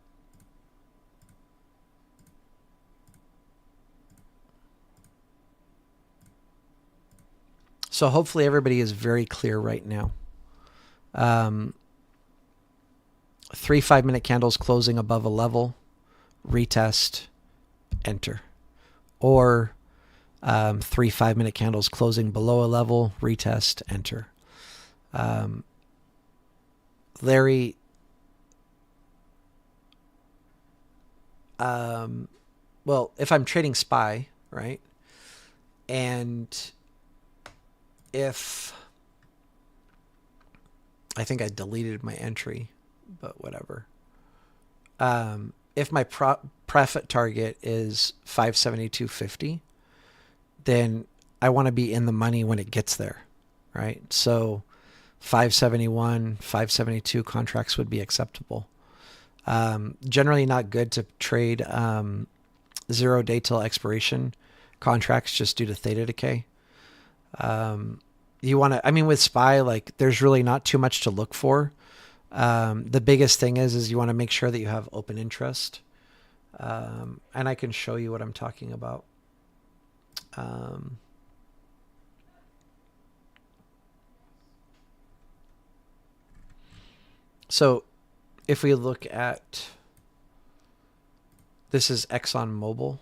So hopefully everybody is very clear right now. 3 5-minute candles closing above a level, retest, enter. Or 3 5-minute candles closing below a level, retest, enter. Larry, well, if I'm trading SPY, right, and if I think I deleted my entry, but whatever. If my profit target is 572.50, then I want to be in the money when it gets there, right? So 571, 572 contracts would be acceptable. Generally not good to trade 0 day till expiration contracts just due to theta decay. You want to, I mean, with SPY, like there's really not too much to look for. The biggest thing is you want to make sure that you have open interest. And I can show you what I'm talking about. So if we look at, this is ExxonMobil,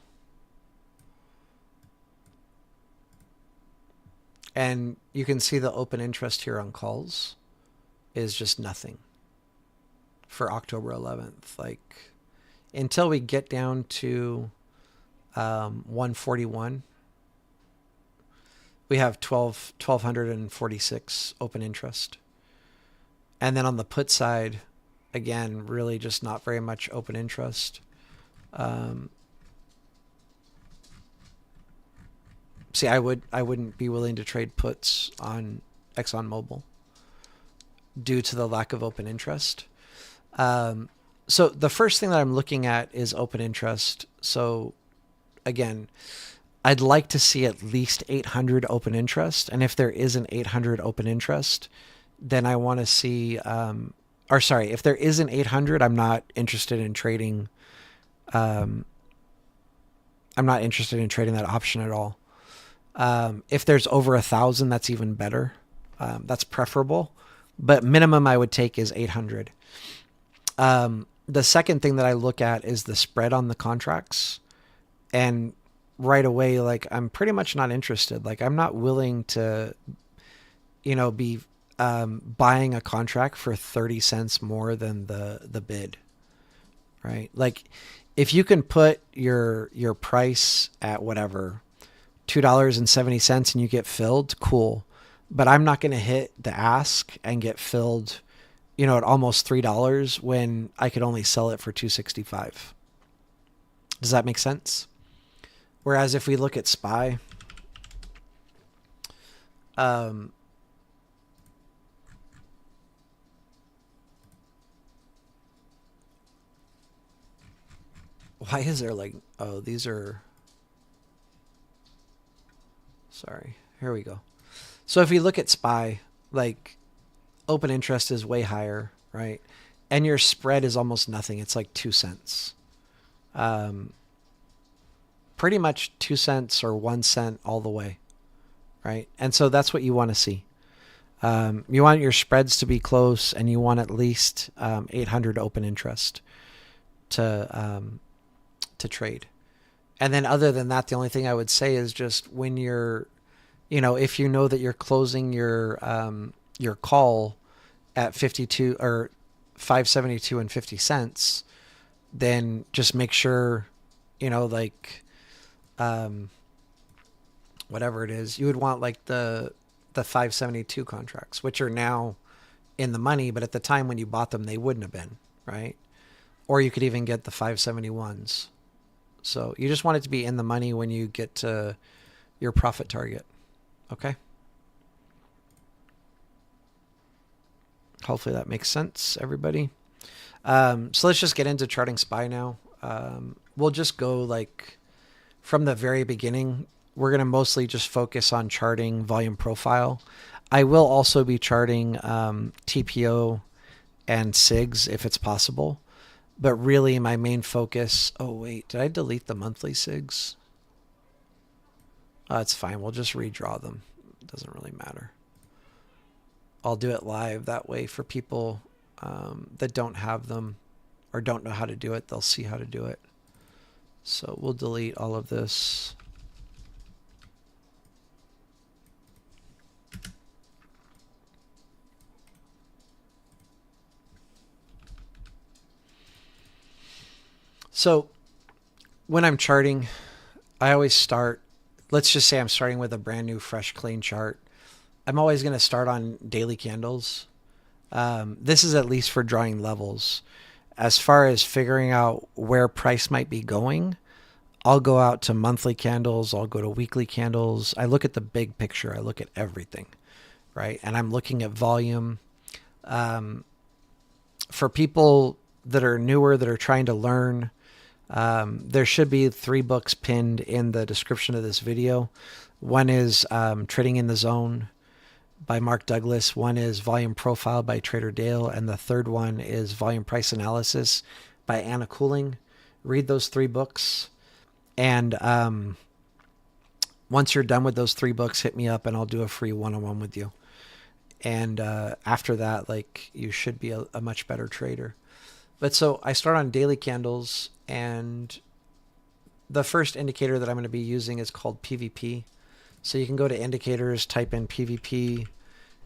and you can see the open interest here on calls is just nothing for October 11th. Like, until we get down to 141, we have 1,246 open interest. And then on the put side, again, really just not very much open interest. See, I wouldn't be willing to trade puts on ExxonMobil due to the lack of open interest. So the first thing that I'm looking at is open interest. So again, I'd like to see at least 800 open interest. And if there is an 800 open interest, then I want to see, if there is an 800, I'm not interested in trading. I'm not interested in trading that option at all. If there's over 1,000, that's even better. That's preferable, but minimum I would take is 800. The second thing that I look at is the spread on the contracts, and right away, like, I'm pretty much not interested. Like, I'm not willing to, be buying a contract for 30 cents more than the bid, right? Like, if you can put your price at whatever, $2.70 and you get filled, cool. But I'm not going to hit the ask and get filled, at almost $3 when I could only sell it for $2.65. Does that make sense? Whereas if we look at SPY, why is there like, oh, these are, sorry, here we go. So if we look at SPY, like, open interest is way higher, right? And your spread is almost nothing. It's like 2 cents. Pretty much 2 cents or 1 cent all the way, right? And so that's what you want to see. You want your spreads to be close, and you want at least 800 open interest to trade. And then other than that, the only thing I would say is just when you're, if you know that you're closing your call at 52 or 572 and 50 cents, then just make sure, whatever it is, you would want like the 572 contracts, which are now in the money, but at the time when you bought them, they wouldn't have been, right? Or you could even get the 571s. So you just want it to be in the money when you get to your profit target. Okay. Hopefully that makes sense, everybody. So let's just get into charting SPY now. We'll just go like from the very beginning. We're going to mostly just focus on charting volume profile. I will also be charting TPO and SIGs if it's possible. But really my main focus... Oh, wait. Did I delete the monthly SIGs? Oh, it's fine. We'll just redraw them. It doesn't really matter. I'll do it live. That way for people that don't have them or don't know how to do it, they'll see how to do it. So we'll delete all of this. So when I'm charting, I always start, let's just say I'm starting with a brand new, fresh, clean chart. I'm always going to start on daily candles. This is at least for drawing levels. As far as figuring out where price might be going, I'll go out to monthly candles. I'll go to weekly candles. I look at the big picture. I look at everything, right? And I'm looking at volume. For people that are newer, that are trying to learn, there should be 3 books pinned in the description of this video. One is Trading in the Zone by Mark Douglas. One is Volume Profile by Trader Dale. And the third one is Volume Price Analysis by Anna Cooling. Read those 3 books. And once you're done with those 3 books, hit me up and I'll do a free one-on-one with you. And after that, like, you should be a much better trader. But so I start on daily candles, and the first indicator that I'm going to be using is called PVP. So you can go to indicators, type in PVP,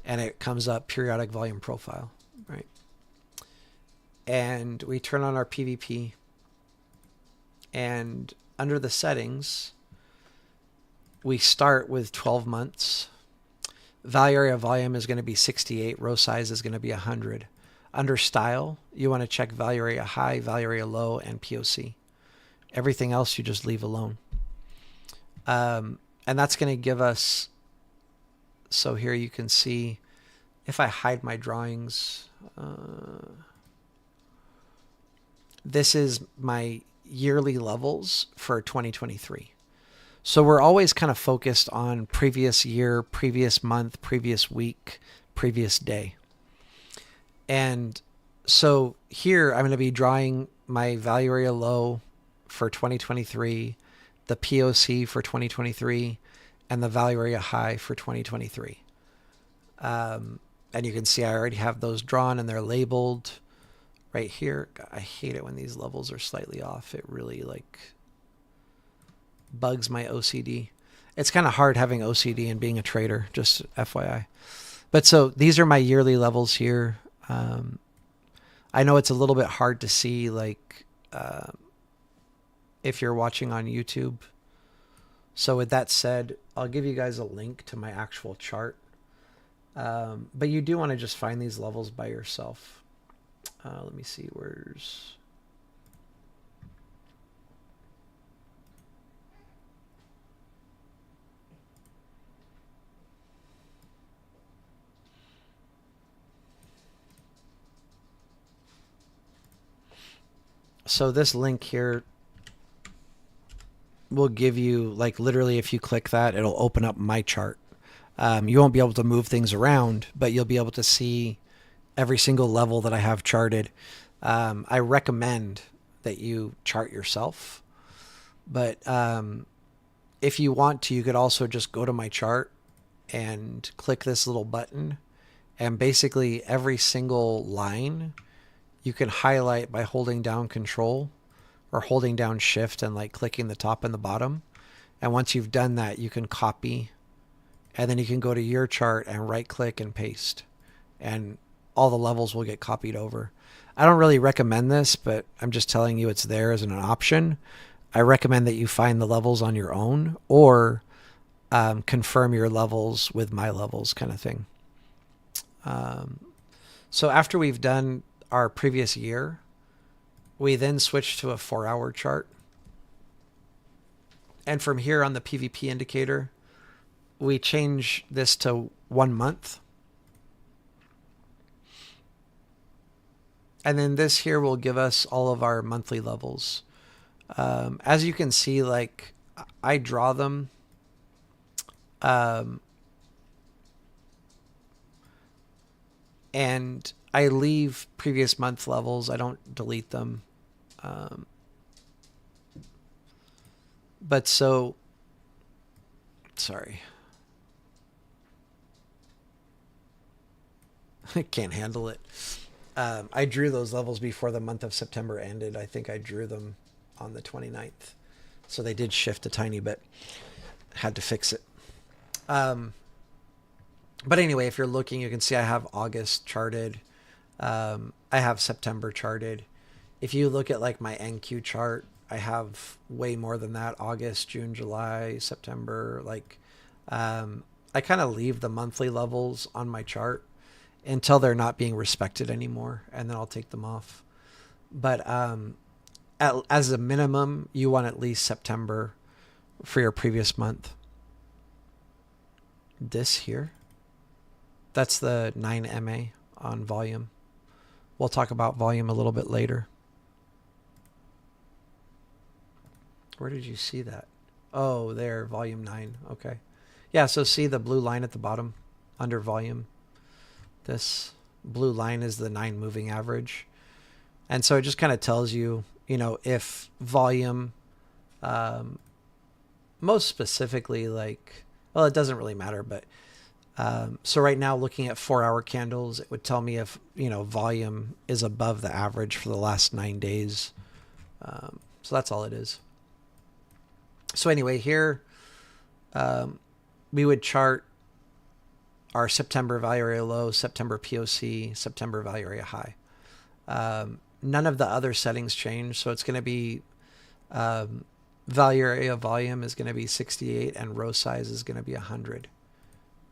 and it comes up periodic volume profile, right? And we turn on our PVP, and under the settings, we start with 12 months. Value area volume is going to be 68. Row size is going to be 100. Under style, you want to check value area high, value area low, and POC. Everything else you just leave alone. And that's going to give us, so here you can see, if I hide my drawings, this is my yearly levels for 2023. So we're always kind of focused on previous year, previous month, previous week, previous day. And so here I'm going to be drawing my value area low for 2023, the POC for 2023, and the value area high for 2023. And you can see I already have those drawn and they're labeled right here. I hate it when these levels are slightly off. It really like bugs my OCD. It's kind of hard having OCD and being a trader, just FYI. But so these are my yearly levels here. I know it's a little bit hard to see, like, if you're watching on YouTube. So with that said, I'll give you guys a link to my actual chart. But you do want to just find these levels by yourself. Let me see, where's... So this link here will give you, like, literally if you click that, it'll open up my chart. You won't be able to move things around, but you'll be able to see every single level that I have charted. I recommend that you chart yourself, but if you want to, you could also just go to my chart and click this little button, and basically every single line you can highlight by holding down Control or holding down Shift and like clicking the top and the bottom. And once you've done that, you can copy, and then you can go to your chart and right click and paste, and all the levels will get copied over. I don't really recommend this, but I'm just telling you it's there as an option. I recommend that you find the levels on your own, or confirm your levels with my levels kind of thing. So after we've done our previous year, we then switch to a 4-hour chart. And from here on the PVP indicator, we change this to 1 month. And then this here will give us all of our monthly levels. As you can see, like, I draw them. And I leave previous month levels. I don't delete them. But so, sorry. I can't handle it. I drew those levels before the month of September ended. I think I drew them on the 29th. So they did shift a tiny bit. Had to fix it. But anyway, if you're looking, you can see I have August charted. I have September charted. If you look at like my NQ chart, I have way more than that. August, June, July, September. Like, I kind of leave the monthly levels on my chart until they're not being respected anymore, and then I'll take them off. But as a minimum, you want at least September for your previous month. This here, that's the 9MA on volume. We'll talk about volume a little bit later. Where did you see that? Oh, there, volume 9. Okay. Yeah, so see the blue line at the bottom under volume? This blue line is the 9 moving average. And so it just kind of tells you, you know, if volume, most specifically, like, well, it doesn't really matter, but So right now, looking at 4-hour candles, it would tell me if, volume is above the average for the last 9 days. So that's all it is. So anyway, here we would chart our September value area low, September POC, September value area high. None of the other settings change. So it's going to be value area volume is going to be 68 and row size is going to be 100.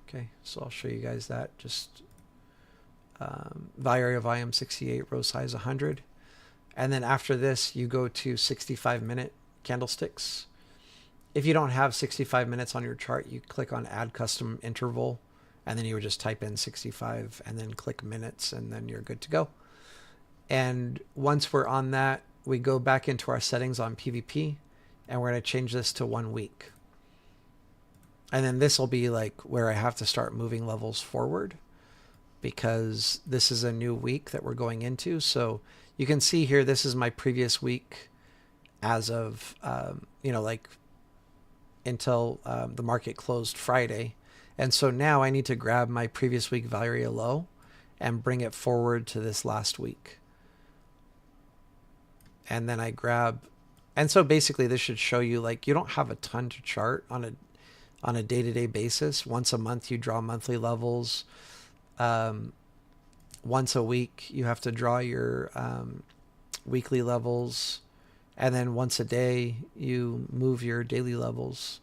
Okay, so I'll show you guys that. Just value area volume 68, row size 100. And then after this, you go to 65-minute candlesticks. If you don't have 65 minutes on your chart, you click on add custom interval, and then you would just type in 65 and then click minutes, and then you're good to go. And once we're on that, we go back into our settings on PVP, and we're going to change this to 1 week. And then this will be like where I have to start moving levels forward, because this is a new week that we're going into. So you can see here, this is my previous week as of, like until the market closed Friday. And so now I need to grab my previous week value area low and bring it forward to this last week. And then I grab, and so basically this should show you, like, you don't have a ton to chart on a day-to-day basis. Once a month you draw monthly levels. Once a week you have to draw your weekly levels, and then once a day you move your daily levels.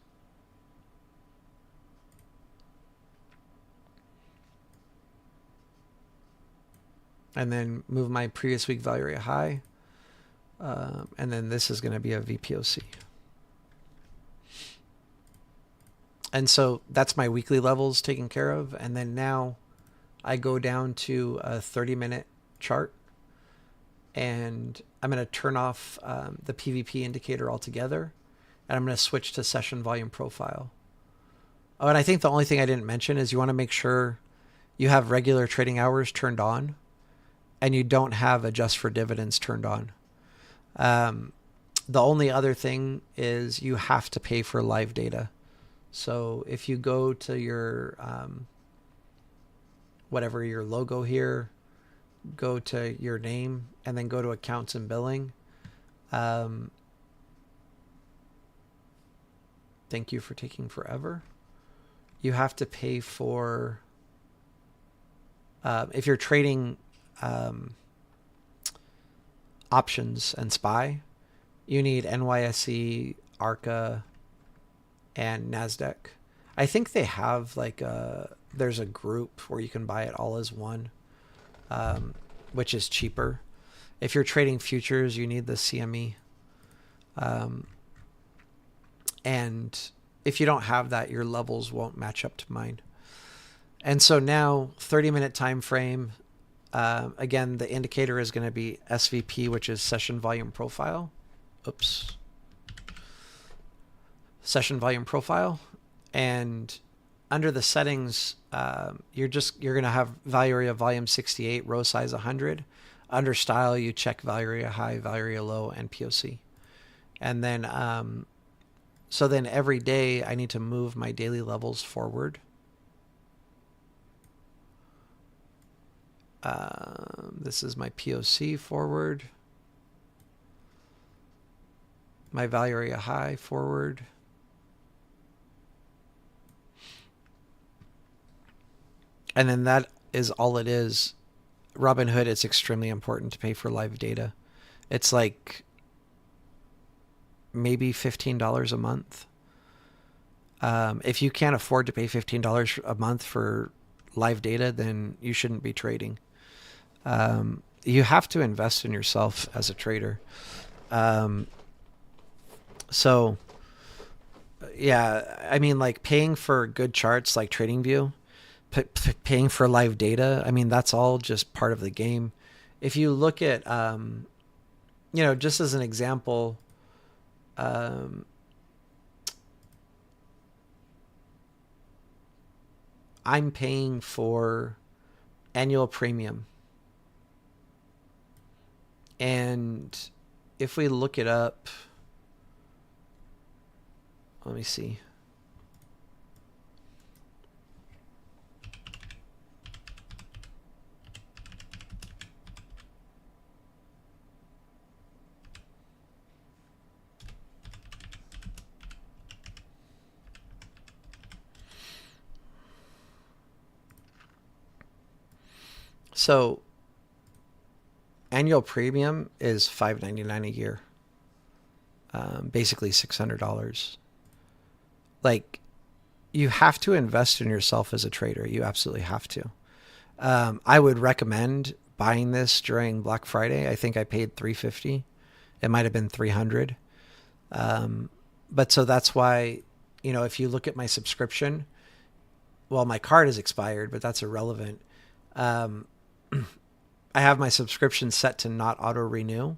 And then move my previous week value area high. And then this is going to be a VPOC. And so that's my weekly levels taken care of. And then now I go down to a 30-minute chart, and I'm going to turn off the PVP indicator altogether, and I'm going to switch to session volume profile. Oh, and I think the only thing I didn't mention is you want to make sure you have regular trading hours turned on, and you don't have adjust for dividends turned on. The only other thing is you have to pay for live data. So if you go to your whatever your logo here, go to your name, and then go to accounts and billing. Thank you for taking forever. You have to pay for, if you're trading options and SPY, you need NYSE, ARCA, and NASDAQ. I think they have like there's a group where you can buy it all as one, which is cheaper. If you're trading futures, you need the CME. And if you don't have that, your levels won't match up to mine. And so now 30-minute time frame. Again, the indicator is going to be SVP, which is session volume profile. Oops. Session volume profile. And under the settings, you're going to have value area volume 68, row size 100. Under style, you check value area high, value area low, and POC. And then, so then every day I need to move my daily levels forward. This is my POC forward. My value area high forward. And then that is all it is. Robinhood, it's extremely important to pay for live data. It's like maybe $15 a month. If you can't afford to pay $15 a month for live data, then you shouldn't be trading. You have to invest in yourself as a trader. So yeah, I mean, like paying for good charts like TradingView, paying for live data, I mean, that's all just part of the game. If you look at, just as an example, I'm paying for annual premium. And if we look it up, let me see. So annual premium is $5.99 a year, basically $600. Like, you have to invest in yourself as a trader. You absolutely have to. I would recommend buying this during Black Friday. I think I paid $350. It might have been $300. But so that's why, if you look at my subscription, well, my card is expired, but that's irrelevant. Um, I have my subscription set to not auto renew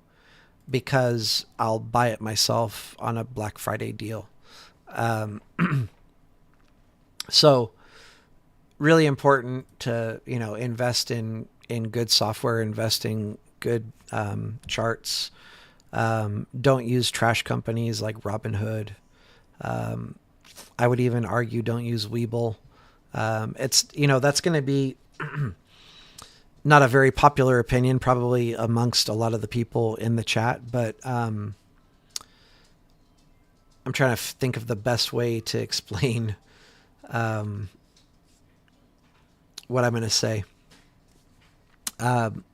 because I'll buy it myself on a Black Friday deal. Um, so really important to, invest in good software, investing good charts. Don't use trash companies like Robinhood. Um, I would even argue don't use Webull. It's, that's going to be not a very popular opinion probably amongst a lot of the people in the chat, but I'm trying to think of the best way to explain um, what I'm going to say. Um,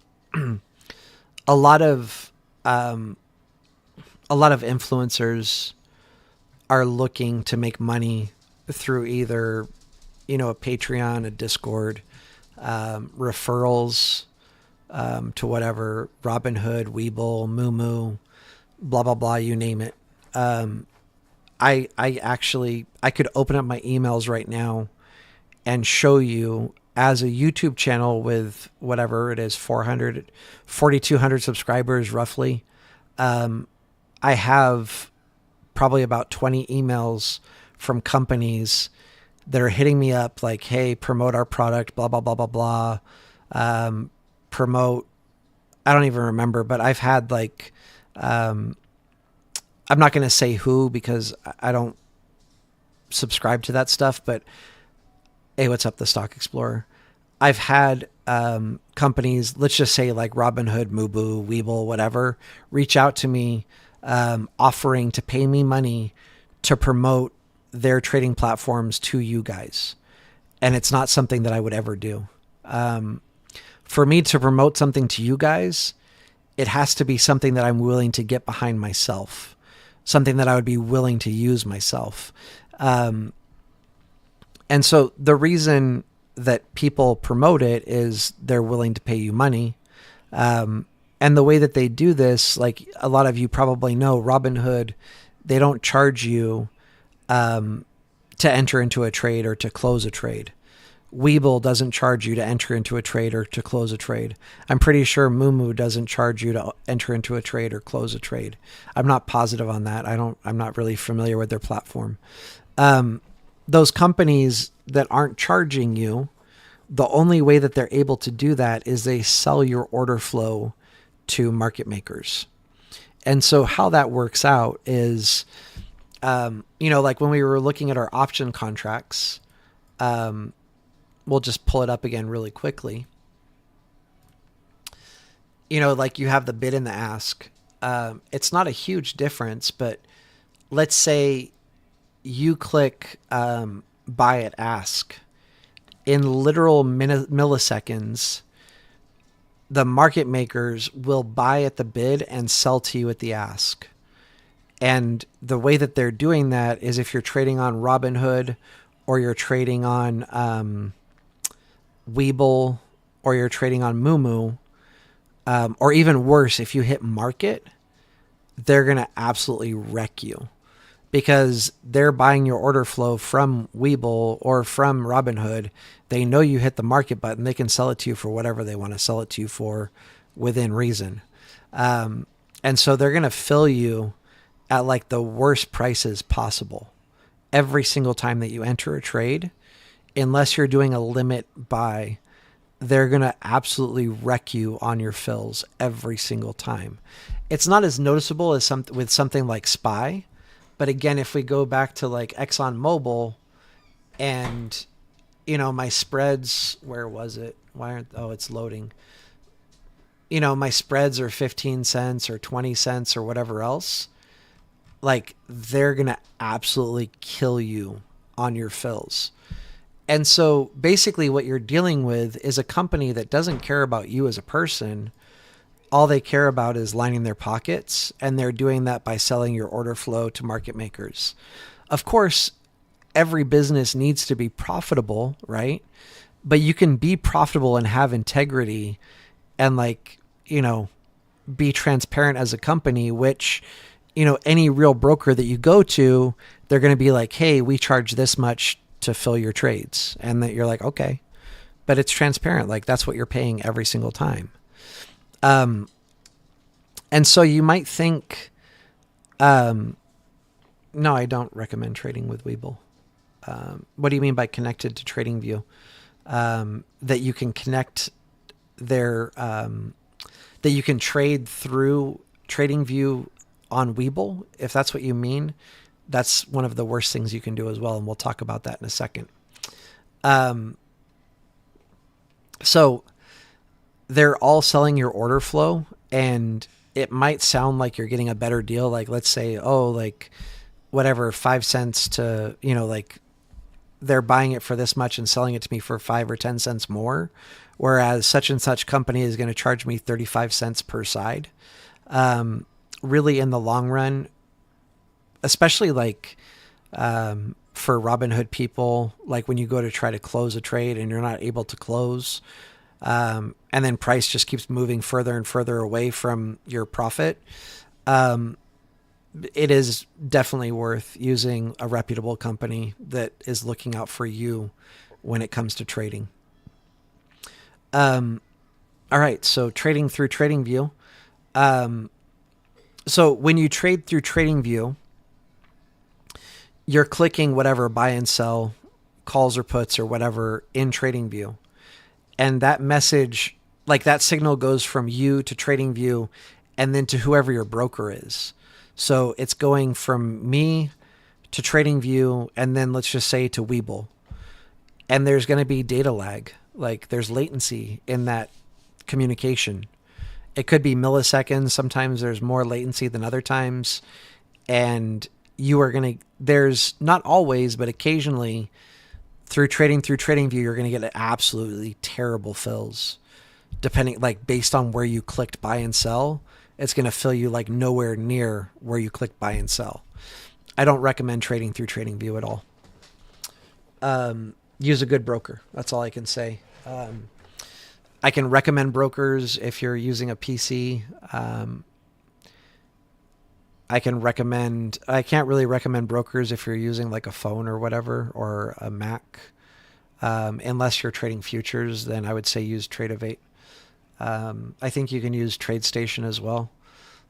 a lot of influencers are looking to make money through either, a Patreon, a Discord, referrals to whatever, Robinhood, Webull, Moomoo, blah, blah, blah, you name it. I could open up my emails right now and show you, as a YouTube channel with whatever it is, 4,200 subscribers roughly. I have probably about 20 emails from companies that are hitting me up like, hey, promote our product, blah, blah, blah, blah, blah. Promote, I don't even remember, but I've had like, I'm not going to say who because I don't subscribe to that stuff, but hey, what's up, the Stock Explorer? I've had companies, let's just say like Robinhood, Mubu, Webull, whatever, reach out to me offering to pay me money to promote their trading platforms to you guys. And it's not something that I would ever do. For me to promote something to you guys, it has to be something that I'm willing to get behind myself, something that I would be willing to use myself. And so the reason that people promote it is they're willing to pay you money. And the way that they do this, like a lot of you probably know, Robinhood, they don't charge you to enter into a trade or to close a trade. Webull doesn't charge you to enter into a trade or to close a trade. I'm pretty sure Moomoo doesn't charge you to enter into a trade or close a trade. I'm not positive on that. I'm not really familiar with their platform. Those companies that aren't charging you, the only way that they're able to do that is they sell your order flow to market makers. And so how that works out is, like when we were looking at our option contracts, we'll just pull it up again really quickly. Like you have the bid and the ask. It's not a huge difference, but let's say you click buy at ask. In literal milliseconds, the market makers will buy at the bid and sell to you at the ask. And the way that they're doing that is if you're trading on Robinhood or you're trading on Webull or you're trading on Moomoo, or even worse, if you hit market, they're going to absolutely wreck you because they're buying your order flow from Webull or from Robinhood. They know you hit the market button. They can sell it to you for whatever they want to sell it to you for within reason. And so they're going to fill you at like the worst prices possible every single time that you enter a trade. Unless you're doing a limit buy, they're going to absolutely wreck you on your fills every single time. It's not as noticeable as with something like SPY. But again, if we go back to like ExxonMobil and, my spreads, where was it? It's loading. My spreads are 15 cents or 20 cents or whatever else. Like they're going to absolutely kill you on your fills. And so basically what you're dealing with is a company that doesn't care about you as a person. All they care about is lining their pockets, and they're doing that by selling your order flow to market makers. Of course, every business needs to be profitable, right? But you can be profitable and have integrity and, like, be transparent as a company, which, any real broker that you go to, they're going to be like, hey, we charge this much to fill your trades. And that you're like, okay, but it's transparent. Like, that's what you're paying every single time. And so you might think, no, I don't recommend trading with Webull. What do you mean by connected to TradingView? That you can connect their, that you can trade through TradingView on Webull, if that's what you mean. That's one of the worst things you can do as well, and we'll talk about that in a second. So they're all selling your order flow, and it might sound like you're getting a better deal. Like, let's say, like whatever, 5 cents to, like they're buying it for this much and selling it to me for 5 or 10 cents more. Whereas such and such company is going to charge me 35 cents per side. Really, in the long run, especially like for Robinhood people, like when you go to try to close a trade and you're not able to close, and then price just keeps moving further and further away from your profit, it is definitely worth using a reputable company that is looking out for you when it comes to trading. All right, so trading through TradingView. So when you trade through TradingView, you're clicking whatever buy and sell, calls or puts or whatever in TradingView. And that message, like that signal goes from you to TradingView and then to whoever your broker is. So it's going from me to TradingView and then let's just say to Webull. And there's going to be data lag. Like there's latency in that communication. It could be milliseconds. Sometimes there's more latency than other times. And you are going to, there's not always, but occasionally through TradingView, you're going to get absolutely terrible fills. Depending, like based on where you clicked buy and sell, it's going to fill you like nowhere near where you clicked buy and sell. I don't recommend trading through TradingView at all. Use a good broker. That's all I can say. I can recommend brokers if you're using a PC. I can't really recommend brokers if you're using like a phone or whatever, or a Mac. Unless you're trading futures, then I would say use Tradeovate. I think you can use TradeStation as well,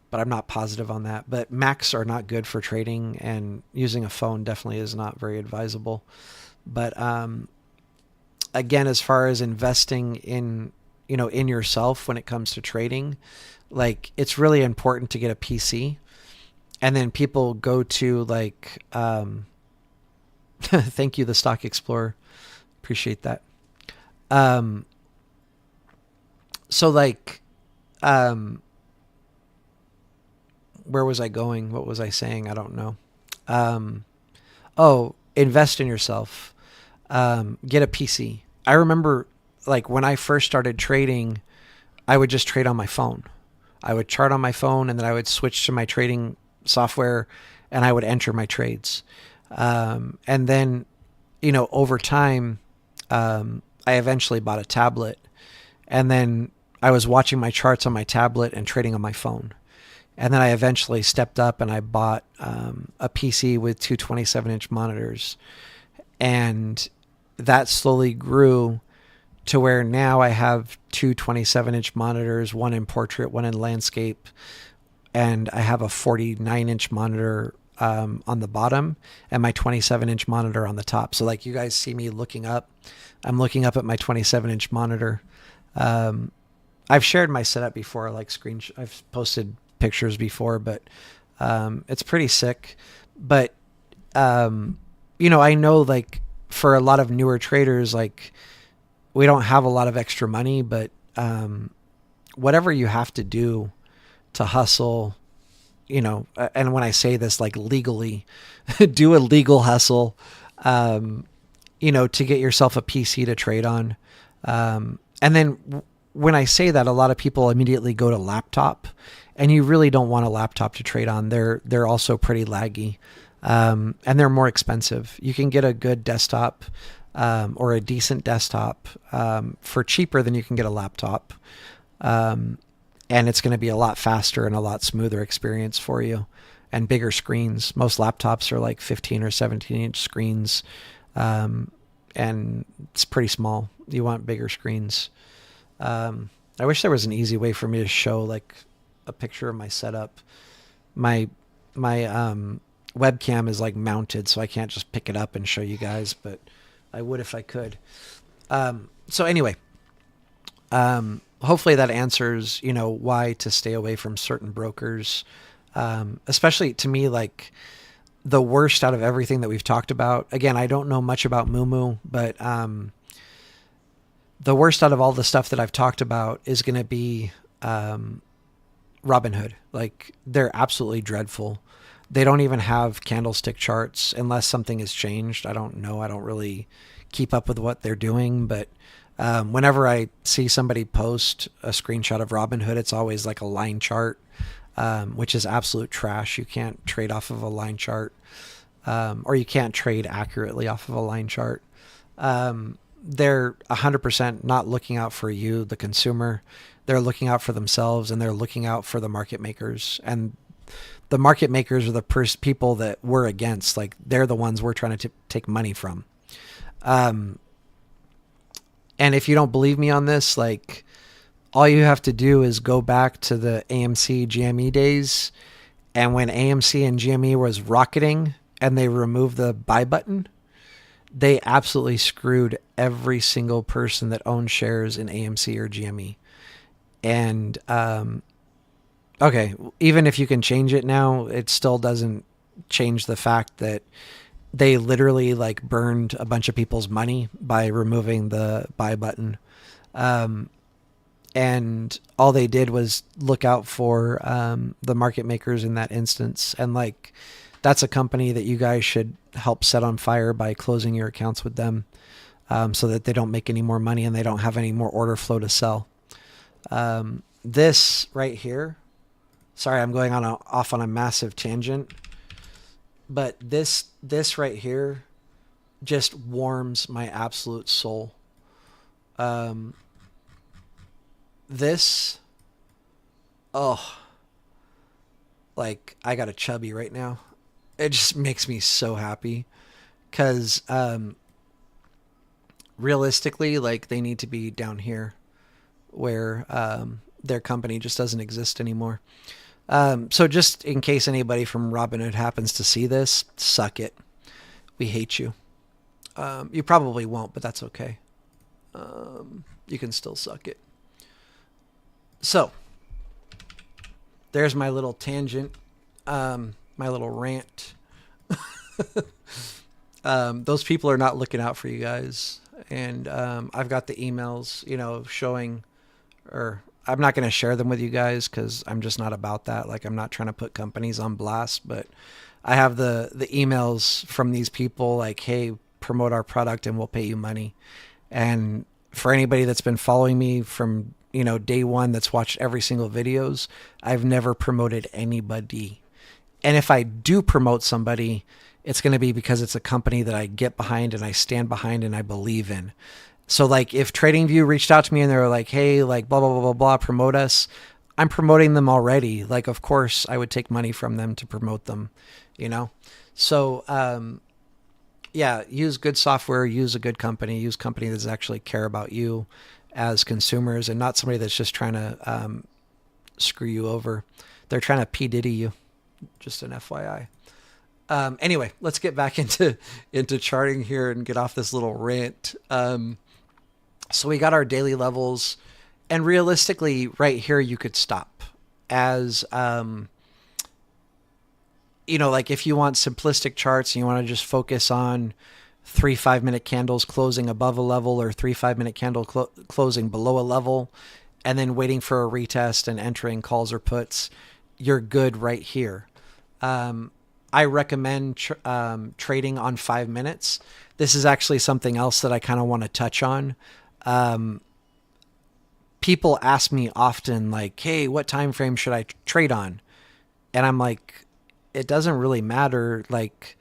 but I'm not positive on that. But Macs are not good for trading, and using a phone definitely is not very advisable. But again, as far as investing in yourself when it comes to trading, like it's really important to get a PC. And then people go to like, thank you, the Stock Explorer. Appreciate that. So like, where was I going? What was I saying? I don't know. Invest in yourself. Get a PC. I remember like when I first started trading, I would just trade on my phone. I would chart on my phone and then I would switch to my trading software and I would enter my trades. And then, over time, I eventually bought a tablet, and then I was watching my charts on my tablet and trading on my phone. And then I eventually stepped up and I bought a PC with two 27-inch monitors. And that slowly grew to where now I have two 27-inch monitors, one in portrait, one in landscape. And I have a 49-inch monitor on the bottom and my 27-inch monitor on the top. So like you guys see me looking up, I'm looking up at my 27-inch monitor. I've shared my setup before, like I've posted pictures before, but it's pretty sick. But, I know like for a lot of newer traders, like we don't have a lot of extra money, but whatever you have to do to hustle, and when I say this, like legally, do a legal hustle, to get yourself a PC to trade on. And then when I say that, a lot of people immediately go to laptop, and you really don't want a laptop to trade on. They're also pretty laggy, and they're more expensive. You can get a good desktop or a decent desktop for cheaper than you can get a laptop, and it's going to be a lot faster and a lot smoother experience for you, and bigger screens. Most laptops are like 15 or 17-inch screens, and it's pretty small. You want bigger screens. I wish there was an easy way for me to show like a picture of my setup. My webcam is like mounted, so I can't just pick it up and show you guys, but I would if I could. So anyway, hopefully that answers, why to stay away from certain brokers. Especially to me, like the worst out of everything that we've talked about. Again, I don't know much about Moomoo, but the worst out of all the stuff that I've talked about is going to be Robinhood. Like, they're absolutely dreadful. They don't even have candlestick charts unless something has changed. I don't know. I don't really keep up with what they're doing, but whenever I see somebody post a screenshot of Robinhood, it's always like a line chart, which is absolute trash. You can't trade off of a line chart, or you can't trade accurately off of a line chart. They're 100% not looking out for you, the consumer. They're looking out for themselves, and they're looking out for the market makers. And the market makers are the people that we're against. Like, they're the ones we're trying to take money from. And if you don't believe me on this, like, all you have to do is go back to the AMC GME days, and when AMC and GME was rocketing and they removed the buy button, they absolutely screwed every single person that owned shares in AMC or GME. And okay, even if you can change it now, it still doesn't change the fact that they literally like burned a bunch of people's money by removing the buy button. And all they did was look out for the market makers in that instance. And like, that's a company that you guys should help set on fire by closing your accounts with them, so that they don't make any more money and they don't have any more order flow to sell. This right here, sorry, I'm going off on a massive tangent, but this right here just warms my absolute soul. This, oh, like I got a chubby right now. It just makes me so happy, because realistically, like, they need to be down here where their company just doesn't exist anymore. So just in case anybody from Robinhood happens to see this, suck it. We hate you. You probably won't, but that's okay. You can still suck it. So there's my little tangent, my little rant. Those people are not looking out for you guys. And I've got the emails, showing, or I'm not going to share them with you guys because I'm just not about that. Like, I'm not trying to put companies on blast, but I have the emails from these people like, hey, promote our product and we'll pay you money. And for anybody that's been following me from, day one, that's watched every single videos, I've never promoted anybody. And if I do promote somebody, it's going to be because it's a company that I get behind and I stand behind and I believe in. So like, if TradingView reached out to me and they were like, hey, like blah, blah, blah, blah, blah, promote us, I'm promoting them already. Like, of course I would take money from them to promote them, So, yeah, use good software, use a good company, use company that actually care about you as consumers and not somebody that's just trying to screw you over. They're trying to P. Diddy you. Just an FYI. Anyway, let's get back into charting here and get off this little rant. So we got our daily levels, and realistically right here, you could stop as, like if you want simplistic charts and you want to just focus on 3 5-minute candles closing above a level, or 3 5-minute candle closing below a level, and then waiting for a retest and entering calls or puts, you're good right here. I recommend trading on 5 minutes. This is actually something else that I kind of want to touch on. Um, People ask me often, like, "Hey, what time frame should I trade on?" And I'm like, "It doesn't really matter, like,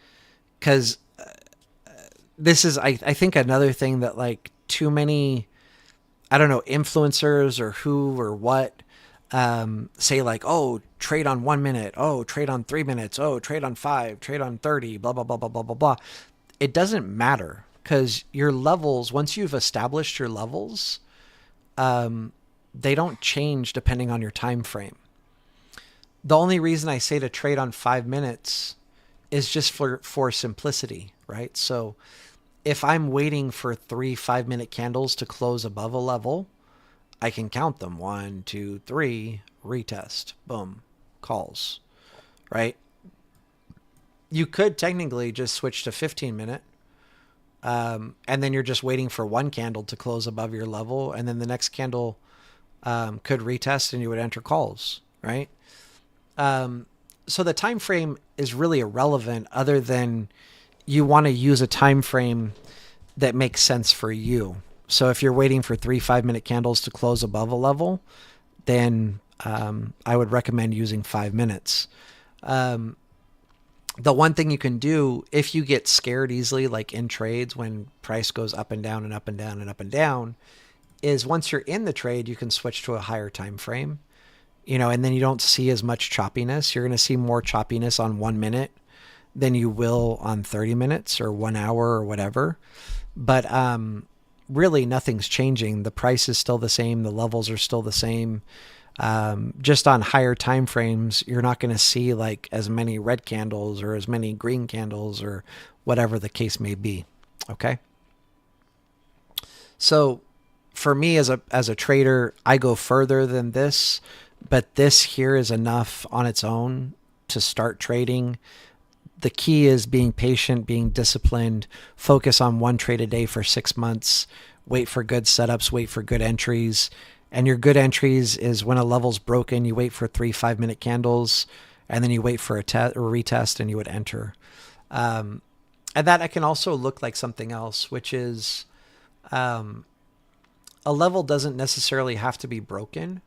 because this is, I think, another thing that like too many, I don't know, influencers or who or what say like, oh, trade on 1 minute, oh, trade on 3 minutes, oh, trade on five, trade on 30, blah, blah, blah, blah, blah, blah, blah. It doesn't matter because your levels, once you've established your levels, they don't change depending on your time frame. The only reason I say to trade on 5 minutes is just for simplicity, right? So if I'm waiting for 3 5 minute candles to close above a level, I can count them: 1, 2, 3, retest, boom, calls, right? You could technically just switch to 15 minute, and then you're just waiting for one candle to close above your level, and then the next candle could retest, and you would enter calls, right? So the time frame is really irrelevant, other than you want to use a time frame that makes sense for you. So if you're waiting for 3 5 minute candles to close above a level, then I would recommend using 5 minutes. The one thing you can do if you get scared easily, like in trades when price goes up and down and up and down and up and down, is once you're in the trade, you can switch to a higher time frame, and then you don't see as much choppiness. You're going to see more choppiness on 1 minute than you will on 30 minutes or 1 hour or whatever. But really, nothing's changing. The price is still the same. The levels are still the same. Just on higher time frames, you're not going to see like as many red candles or as many green candles or whatever the case may be. Okay. So for me as a trader, I go further than this, but this here is enough on its own to start trading. The key is being patient, being disciplined, focus on one trade a day for 6 months, wait for good setups, wait for good entries. And your good entries is when a level's broken, you wait for 3 5 minute candles, and then you wait for a retest, and you would enter. And that can also look like something else, which is a level doesn't necessarily have to be broken.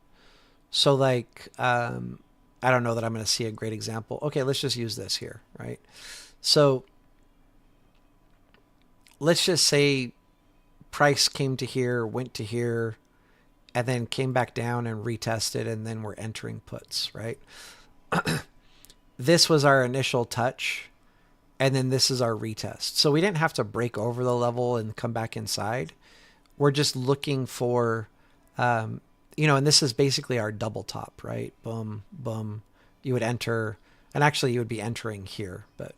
So like, I don't know that I'm going to see a great example. Okay, let's just use this here, right? So let's just say price came to here, went to here, and then came back down and retested, and then we're entering puts, right? This was our initial touch, and then this is our retest. So we didn't have to break over the level and come back inside. We're just looking for, and this is basically our double top, right? Boom, boom. You would enter, and actually you would be entering here, but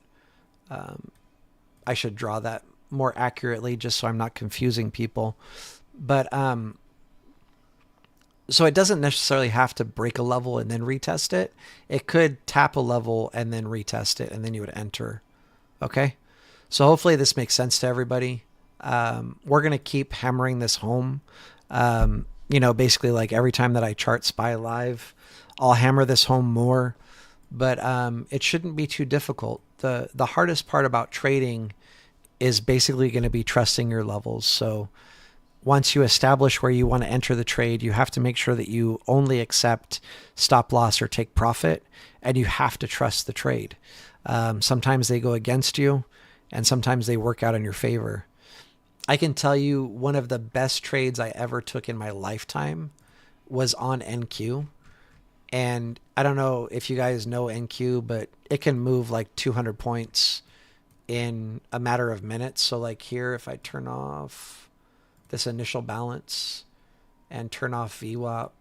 I should draw that more accurately just so I'm not confusing people. But so it doesn't necessarily have to break a level and then retest it. It could tap a level and then retest it, and then you would enter. Okay? So hopefully this makes sense to everybody. We're going to keep hammering this home. Basically like every time that I chart SPY live, I'll hammer this home more, but it shouldn't be too difficult. The hardest part about trading is basically going to be trusting your levels. So once you establish where you want to enter the trade, you have to make sure that you only accept stop loss or take profit, and you have to trust the trade. Sometimes they go against you, and sometimes they work out in your favor. I can tell you one of the best trades I ever took in my lifetime was on NQ. And I don't know if you guys know NQ, but it can move like 200 points in a matter of minutes. So like here, if I turn off this initial balance and turn off VWAP,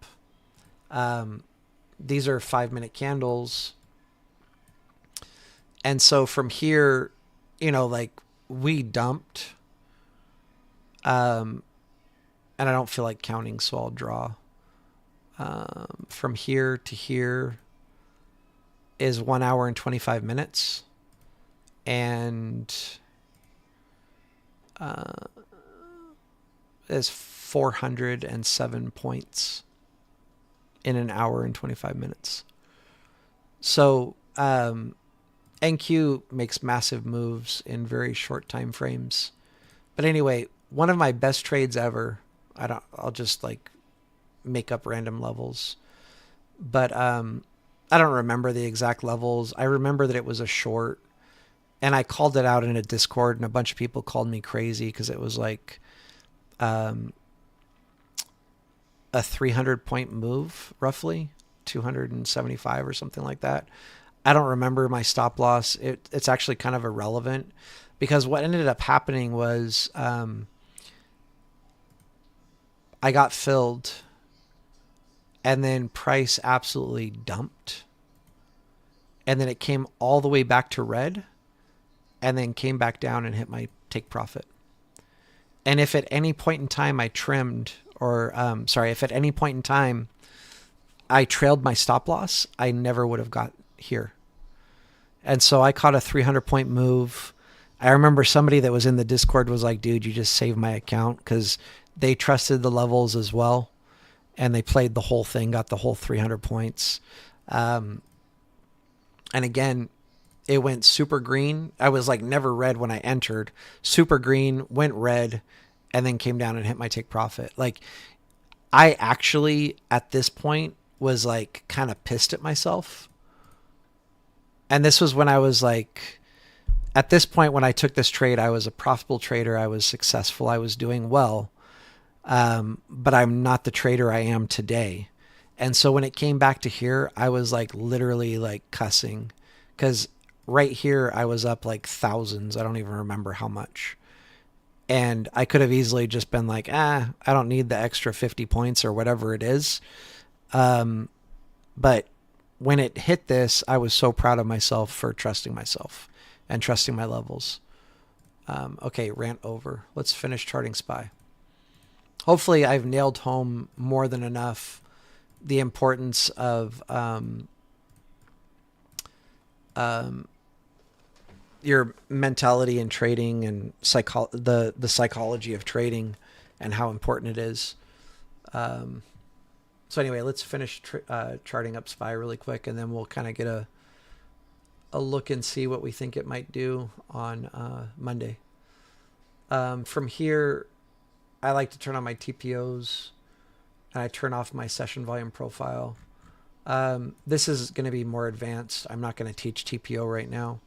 these are 5 minute candles. And so from here, like we dumped, and I don't feel like counting, so I'll draw. From here to here is 1 hour and 25 minutes. And is 407 points in an hour and 25 minutes. So, and NQ makes massive moves in very short time frames. But anyway, one of my best trades ever. I'll just like make up random levels. But I don't remember the exact levels. I remember that it was a short, and I called it out in a Discord, and a bunch of people called me crazy because it was like um, a 300 point move, roughly 275 or something like that. I don't remember my stop loss. It's actually kind of irrelevant because what ended up happening was I got filled and then price absolutely dumped. And then it came all the way back to red and then came back down and hit my take profit. And if at any point in time I trimmed, or if at any point in time I trailed my stop loss, I never would have got here. And so I caught a 300 point move. I remember somebody that was in the Discord was like, dude, you just saved my account, because they trusted the levels as well. And they played the whole thing, got the whole 300 points. And again, it went super green. I was like never red when I entered. Super green, went red, and then came down and hit my take profit. Like, I actually, at this point, was like kind of pissed at myself. And this was when I was like, at this point when I took this trade, I was a profitable trader. I was successful. I was doing well. But I'm not the trader I am today. And so when it came back to here, I was like literally like cussing, because right here I was up like thousands. I don't even remember how much. And I could have easily just been like, I don't need the extra 50 points or whatever it is. But when it hit this, I was so proud of myself for trusting myself and trusting my levels. Okay, rant over. Let's finish charting SPY. Hopefully I've nailed home more than enough the importance of your mentality in trading and the psychology of trading and how important it is. So anyway, let's finish charting up SPY really quick, and then we'll kind of get a look and see what we think it might do on Monday. From here, I like to turn on my TPOs, and I turn off my session volume profile. This is going to be more advanced. I'm not going to teach TPO right now,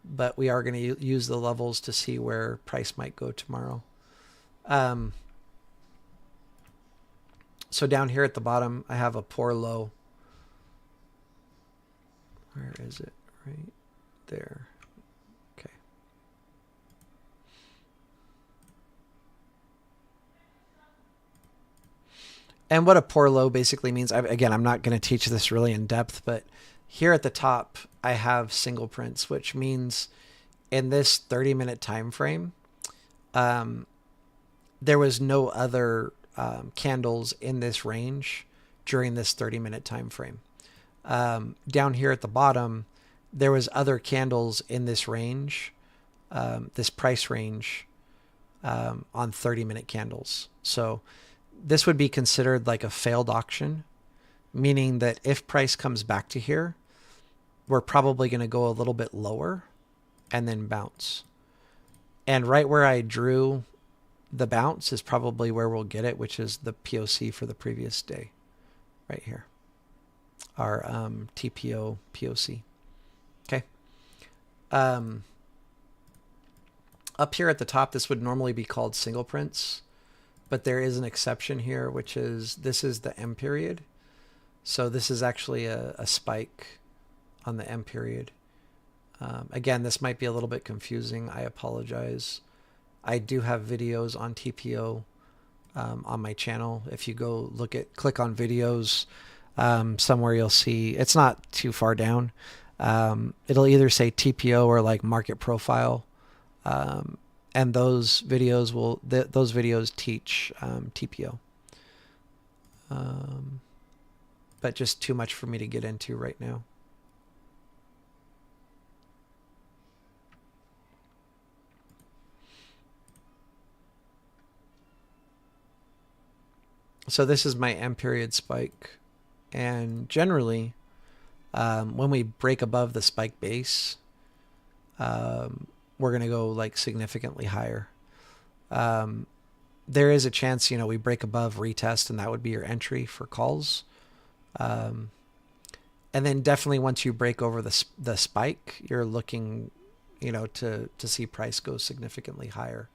but we are going to use the levels to see where price might go tomorrow. So down here at the bottom, I have a poor low. Where is it? Right there. Okay. And what a poor low basically means, again, I'm not going to teach this really in depth, but here at the top, I have single prints, which means in this 30-minute time frame, there was no other candles in this range during this 30-minute time frame. Down here at the bottom, there was other candles in this range, this price range, on 30-minute candles. So this would be considered like a failed auction, meaning that if price comes back to here, we're probably going to go a little bit lower and then bounce. And right where I drew the bounce is probably where we'll get it, which is the POC for the previous day right here. Our TPO POC. Okay. Up here at the top, this would normally be called single prints, but there is an exception here, which is this is the M period. So this is actually a spike on the M period. Again, this might be a little bit confusing. I apologize. I do have videos on TPO on my channel. If you go click on videos, somewhere you'll see, it's not too far down. It'll either say TPO or like market profile. And those videos teach TPO. But just too much for me to get into right now. So this is my M period spike. And generally, when we break above the spike base, we're going to go like significantly higher. There is a chance, we break above retest, and that would be your entry for calls. And then definitely once you break over the spike, you're looking, to see price go significantly higher.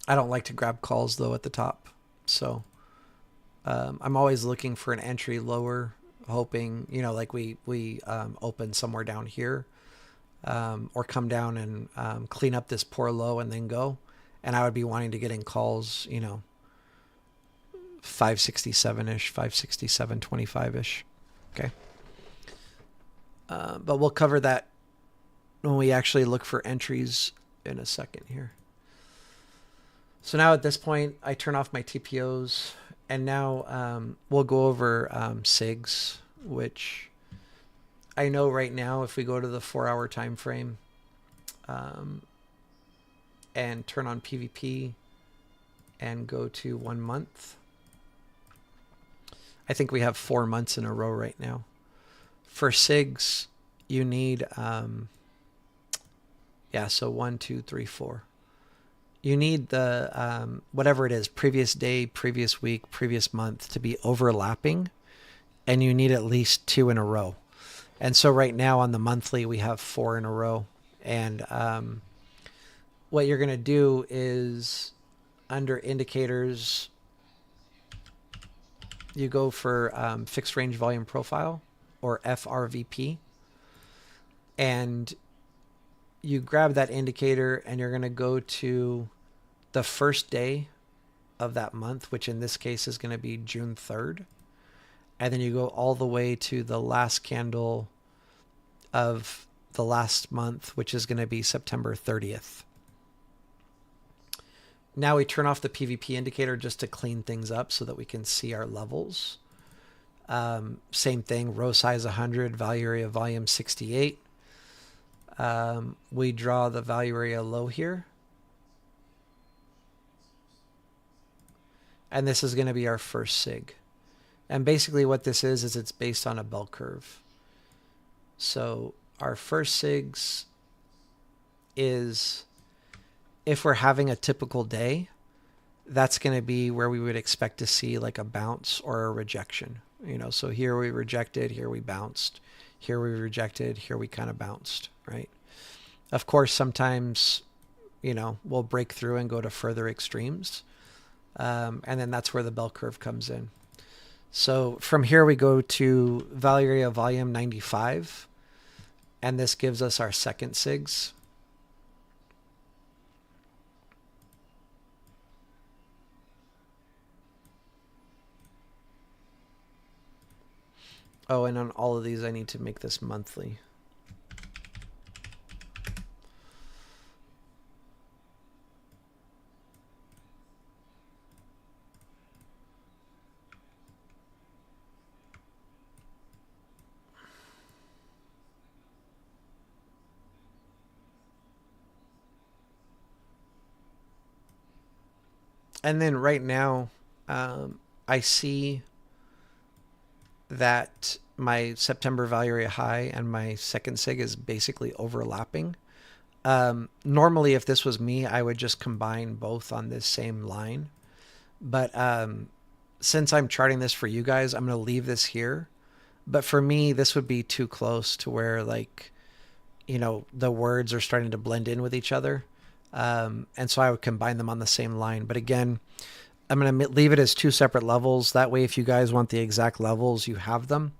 I don't like to grab calls though at the top, so I'm always looking for an entry lower, hoping like we open somewhere down here, or come down and clean up this poor low and then go. And I would be wanting to get in calls, 567-ish, 567.25-ish. Okay. But we'll cover that when we actually look for entries in a second here. So now at this point, I turn off my TPOs, and now we'll go over SIGs, which I know right now if we go to the 4-hour time frame and turn on PVP and go to 1 month, I think we have 4 months in a row right now. For SIGs, you need, so 1, 2, 3, 4. You need the, whatever it is, previous day, previous week, previous month to be overlapping, and you need at least 2 in a row. And so right now on the monthly, we have 4 in a row. And what you're going to do is under indicators, you go for fixed range volume profile, or FRVP, and you grab that indicator, and you're going to go to the first day of that month, which in this case is going to be June 3rd. And then you go all the way to the last candle of the last month, which is going to be September 30th. Now we turn off the PVP indicator just to clean things up so that we can see our levels. Same thing, row size 100, value area volume 68. We draw the value area low here. And this is going to be our first SIG. And basically what this is it's based on a bell curve. So our first SIGs is, if we're having a typical day, that's going to be where we would expect to see like a bounce or a rejection. So here we rejected, here we bounced, here we rejected, here we kind of bounced, right? Of course, sometimes, we'll break through and go to further extremes. And then that's where the bell curve comes in. So from here we go to value area volume 95, and this gives us our second SIGs. Oh, and on all of these, I need to make this monthly. And then right now, I see that my September value area high and my second SIG is basically overlapping. Normally, if this was me, I would just combine both on this same line. But since I'm charting this for you guys, I'm going to leave this here. But for me, this would be too close to where, like, the words are starting to blend in with each other. And so I would combine them on the same line. But again, I'm going to leave it as 2 separate levels. That way, if you guys want the exact levels, you have them.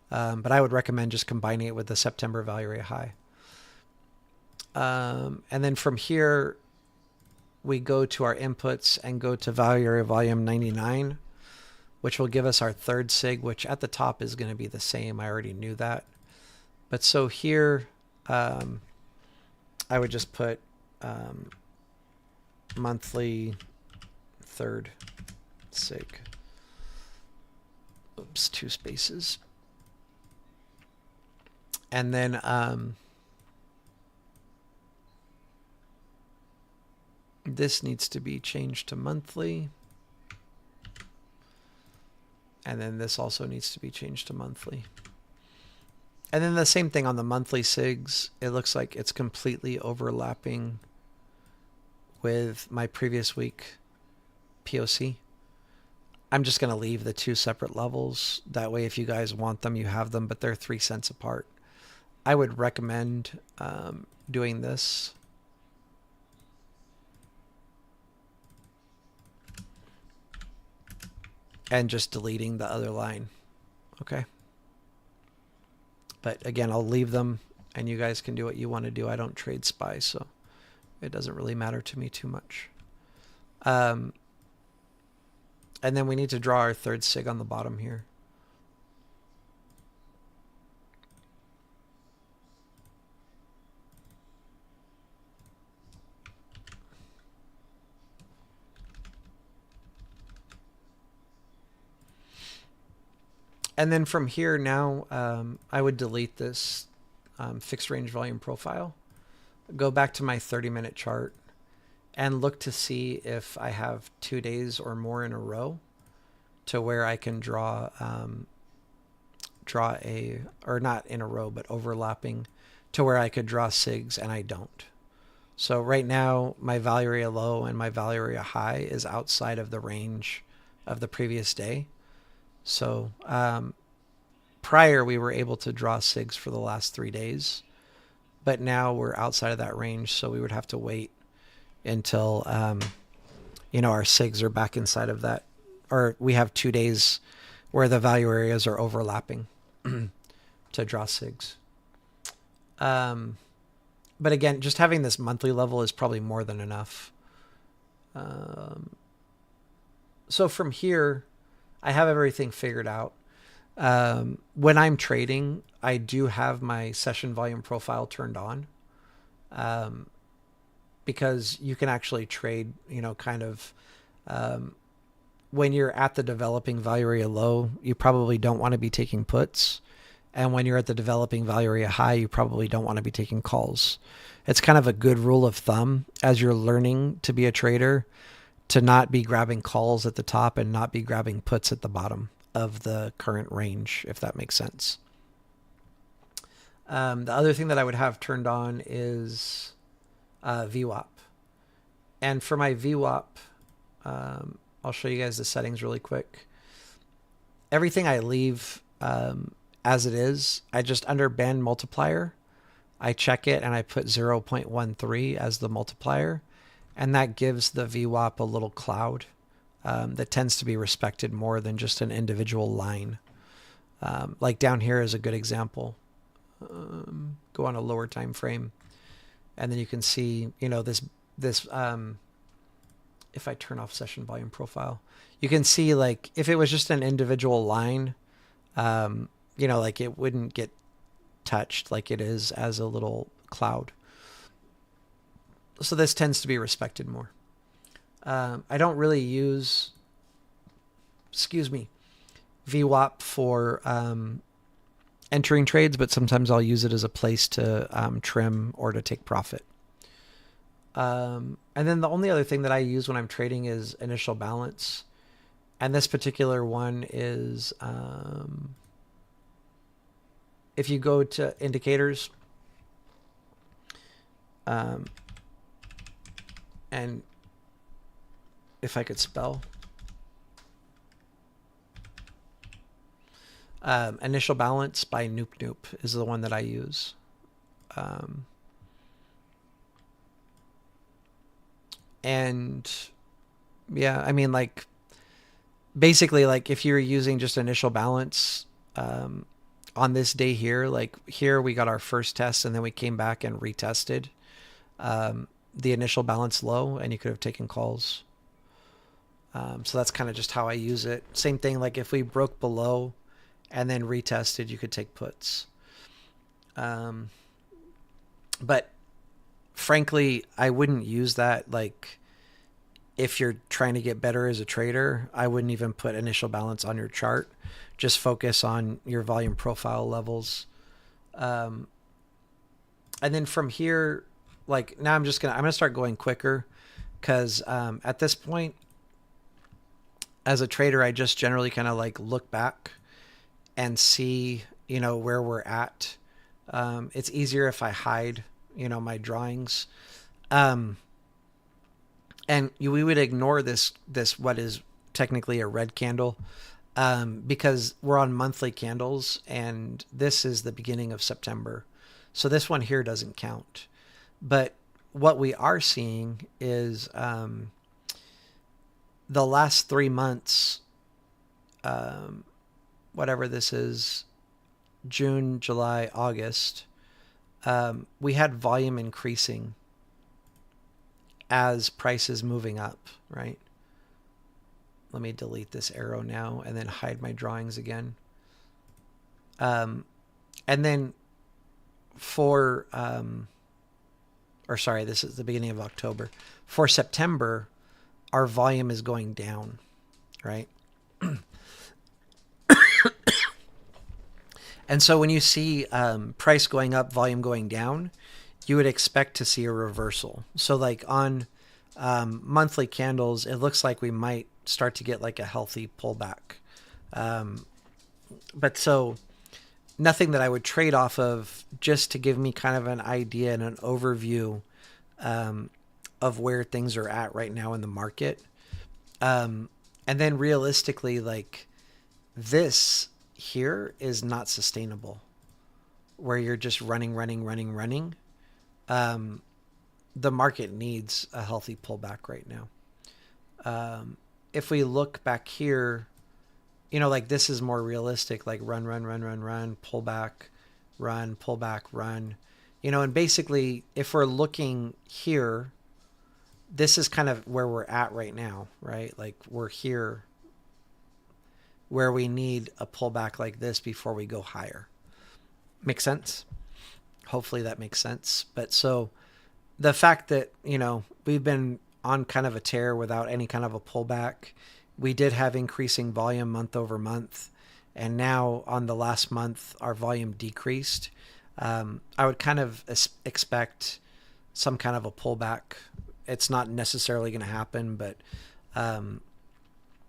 But I would recommend just combining it with the September value area high. And then from here, we go to our inputs and go to value area volume 99, which will give us our third SIG, which at the top is going to be the same. I already knew that. But so here, I would just put monthly third SIG. Oops, 2 spaces. And then this needs to be changed to monthly. And then this also needs to be changed to monthly. And then the same thing on the monthly SIGs. It looks like it's completely overlapping with my previous week POC. I'm just going to leave the two separate levels. That way, if you guys want them, you have them, but they're 3 cents apart. I would recommend doing this. And just deleting the other line. Okay. But again, I'll leave them and you guys can do what you want to do. I don't trade SPY, so it doesn't really matter to me too much. And then we need to draw our third SIG on the bottom here. And then from here now, I would delete this fixed range volume profile, go back to my 30-minute chart, and look to see if I have 2 days or more in a row to where I can draw or not in a row, but overlapping to where I could draw SIGs, and I don't. So right now, my value area low and my value area high is outside of the range of the previous day. So prior, we were able to draw SIGs for the last 3 days, but now we're outside of that range, so we would have to wait until our SIGs are back inside of that, or we have 2 days where the value areas are overlapping to draw SIGs. But again, just having this monthly level is probably more than enough. So from here, I have everything figured out. When I'm trading, I do have my session volume profile turned on, because you can actually trade, when you're at the developing value area low, you probably don't want to be taking puts. And when you're at the developing value area high, you probably don't want to be taking calls. It's kind of a good rule of thumb as you're learning to be a trader to not be grabbing calls at the top and not be grabbing puts at the bottom of the current range, if that makes sense. The other thing that I would have turned on is VWAP. And for my VWAP, I'll show you guys the settings really quick. Everything I leave as it is. I just under band multiplier, I check it and I put 0.13 as the multiplier. And that gives the VWAP a little cloud that tends to be respected more than just an individual line. Like down here is a good example. Go on a lower time frame. And then you can see, this if I turn off session volume profile, you can see like if it was just an individual line, like it wouldn't get touched like it is as a little cloud. So this tends to be respected more. I don't really use, VWAP for entering trades, but sometimes I'll use it as a place to trim or to take profit. And then the only other thing that I use when I'm trading is initial balance. And this particular one is, if you go to indicators, and if I could spell, initial balance by Noop Noop is the one that I use. And yeah, I mean, like, basically, like if you're using just initial balance, on this day here, like here we got our first test and then we came back and retested the initial balance low, and you could have taken calls. So that's kind of just how I use it. Same thing, like if we broke below and then retested, you could take puts. But frankly, I wouldn't use that. Like if you're trying to get better as a trader, I wouldn't even put initial balance on your chart. Just focus on your volume profile levels. And then from here, like now I'm gonna start going quicker, because at this point as a trader, I just generally kind of like look back and see, where we're at. It's easier if I hide, my drawings. Um, and we would ignore this what is technically a red candle, because we're on monthly candles, and this is the beginning of September. So this one here doesn't count. But what we are seeing is the last 3 months, um, whatever this is, June, July, August, we had volume increasing as prices moving up, right? Let me delete this arrow now and then hide my drawings again. And then this is the beginning of October. For September, our volume is going down, right? And so when you see price going up, volume going down, you would expect to see a reversal. So like on monthly candles, it looks like we might start to get like a healthy pullback. But so nothing that I would trade off of, just to give me kind of an idea and an overview of where things are at right now in the market. And then realistically, like this here is not sustainable, where you're just running. The market needs a healthy pullback right now. If we look back here, like this is more realistic, like run, pull back, run. And basically, if we're looking here, this is kind of where we're at right now, right? Like we're here where we need a pullback like this before we go higher. Make sense? Hopefully that makes sense. But so the fact that, we've been on kind of a tear without any kind of a pullback, we did have increasing volume month over month. And now on the last month, our volume decreased. I would kind of expect some kind of a pullback. It's not necessarily going to happen, but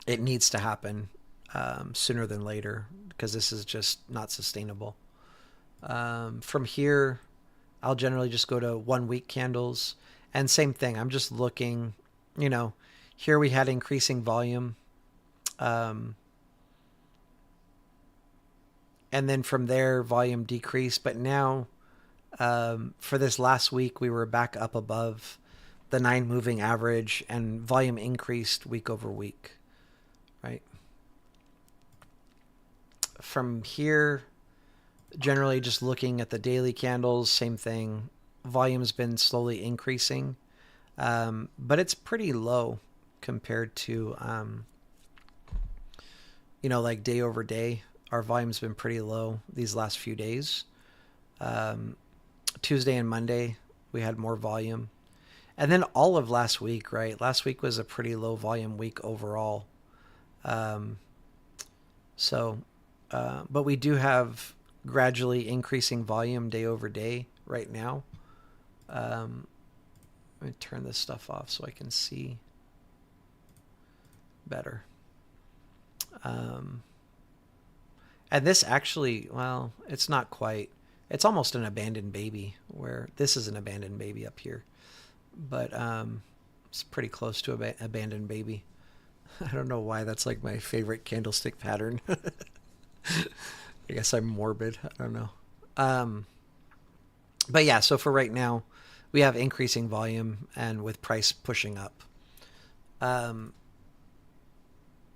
it needs to happen sooner than later, because this is just not sustainable. From here, I'll generally just go to 1 week candles, and same thing. I'm just looking, here we had increasing volume. And then from there, volume decreased. But now, for this last week, we were back up above the 9 moving average, and volume increased week over week, right? From here, generally just looking at the daily candles, same thing. Volume's been slowly increasing, but it's pretty low compared to, like day over day. Our volume's been pretty low these last few days. Tuesday and Monday, we had more volume. And then all of last week, right? Last week was a pretty low volume week overall. But we do have gradually increasing volume day over day right now. Let me turn this stuff off so I can see better. And this actually, well, it's not quite. It's almost an abandoned baby, where this is an abandoned baby up here. But it's pretty close to an abandoned baby. I don't know why that's like my favorite candlestick pattern. I guess I'm morbid. I don't know. But yeah, so for right now, we have increasing volume and with price pushing up.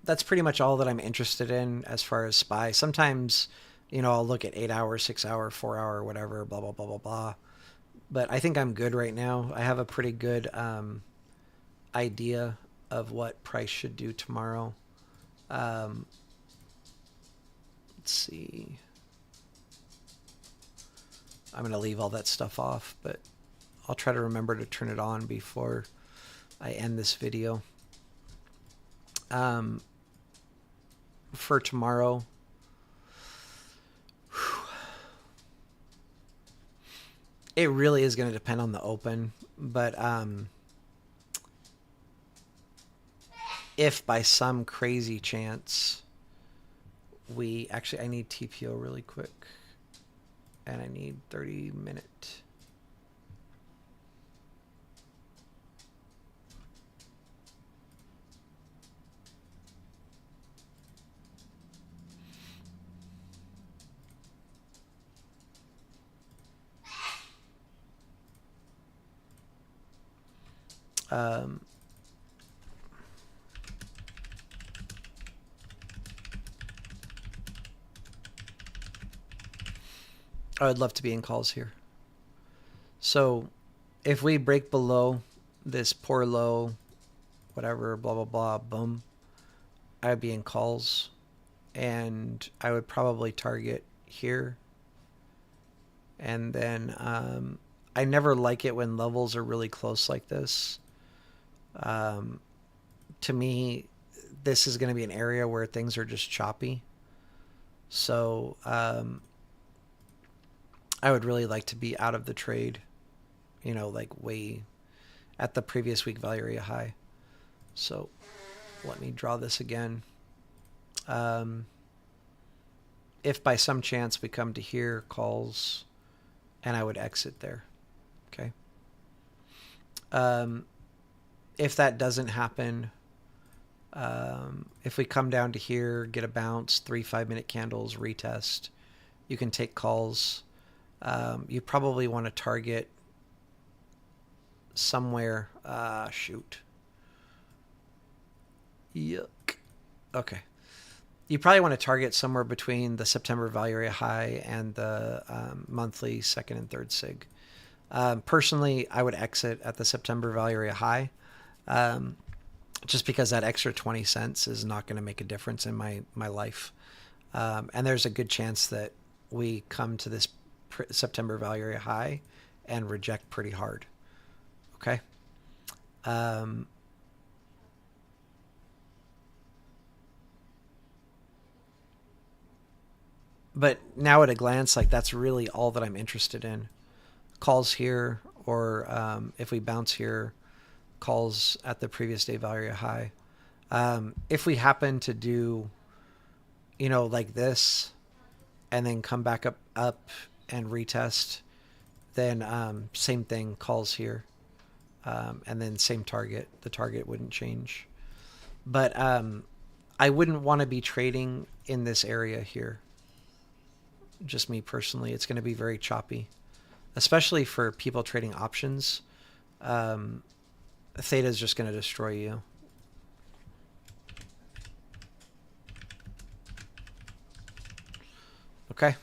That's pretty much all that I'm interested in as far as SPY. Sometimes, I'll look at 8 hour, 6 hour, 4 hour, whatever, blah, blah, blah, blah, blah. But I think I'm good right now. I have a pretty good idea of what price should do tomorrow. Let's see. I'm going to leave all that stuff off, but I'll try to remember to turn it on before I end this video. For tomorrow, it really is going to depend on the open, but if by some crazy chance we actually, I need TPO really quick. And I need 30-minute. I would love to be in calls here. So if we break below this poor low, whatever, blah, blah, blah, boom, I would be in calls. And I would probably target here. And then I never like it when levels are really close like this. To me, this is going to be an area where things are just choppy. So I would really like to be out of the trade, like way at the previous week value area high. So let me draw this again. If by some chance we come to here, calls, and I would exit there. Okay. If that doesn't happen, if we come down to here, get a bounce, 3 5-minute candles, retest, you can take calls. You probably want to target somewhere. Shoot. Yuck. Okay. You probably want to target somewhere between the September value area high and the monthly second and third sig. Personally, I would exit at the September value area high, just because that extra 20 cents is not going to make a difference in my life. And there's a good chance that we come to this September value area high and reject pretty hard. Okay. But now at a glance, like that's really all that I'm interested in. Calls here, or if we bounce here, calls at the previous day value area high. If we happen to do, like this, and then come back up and retest, then same thing, calls here, and then same target. The target wouldn't change. But I wouldn't want to be trading in this area here. Just me personally, it's going to be very choppy, especially for people trading options. Theta is just going to destroy you. Okay.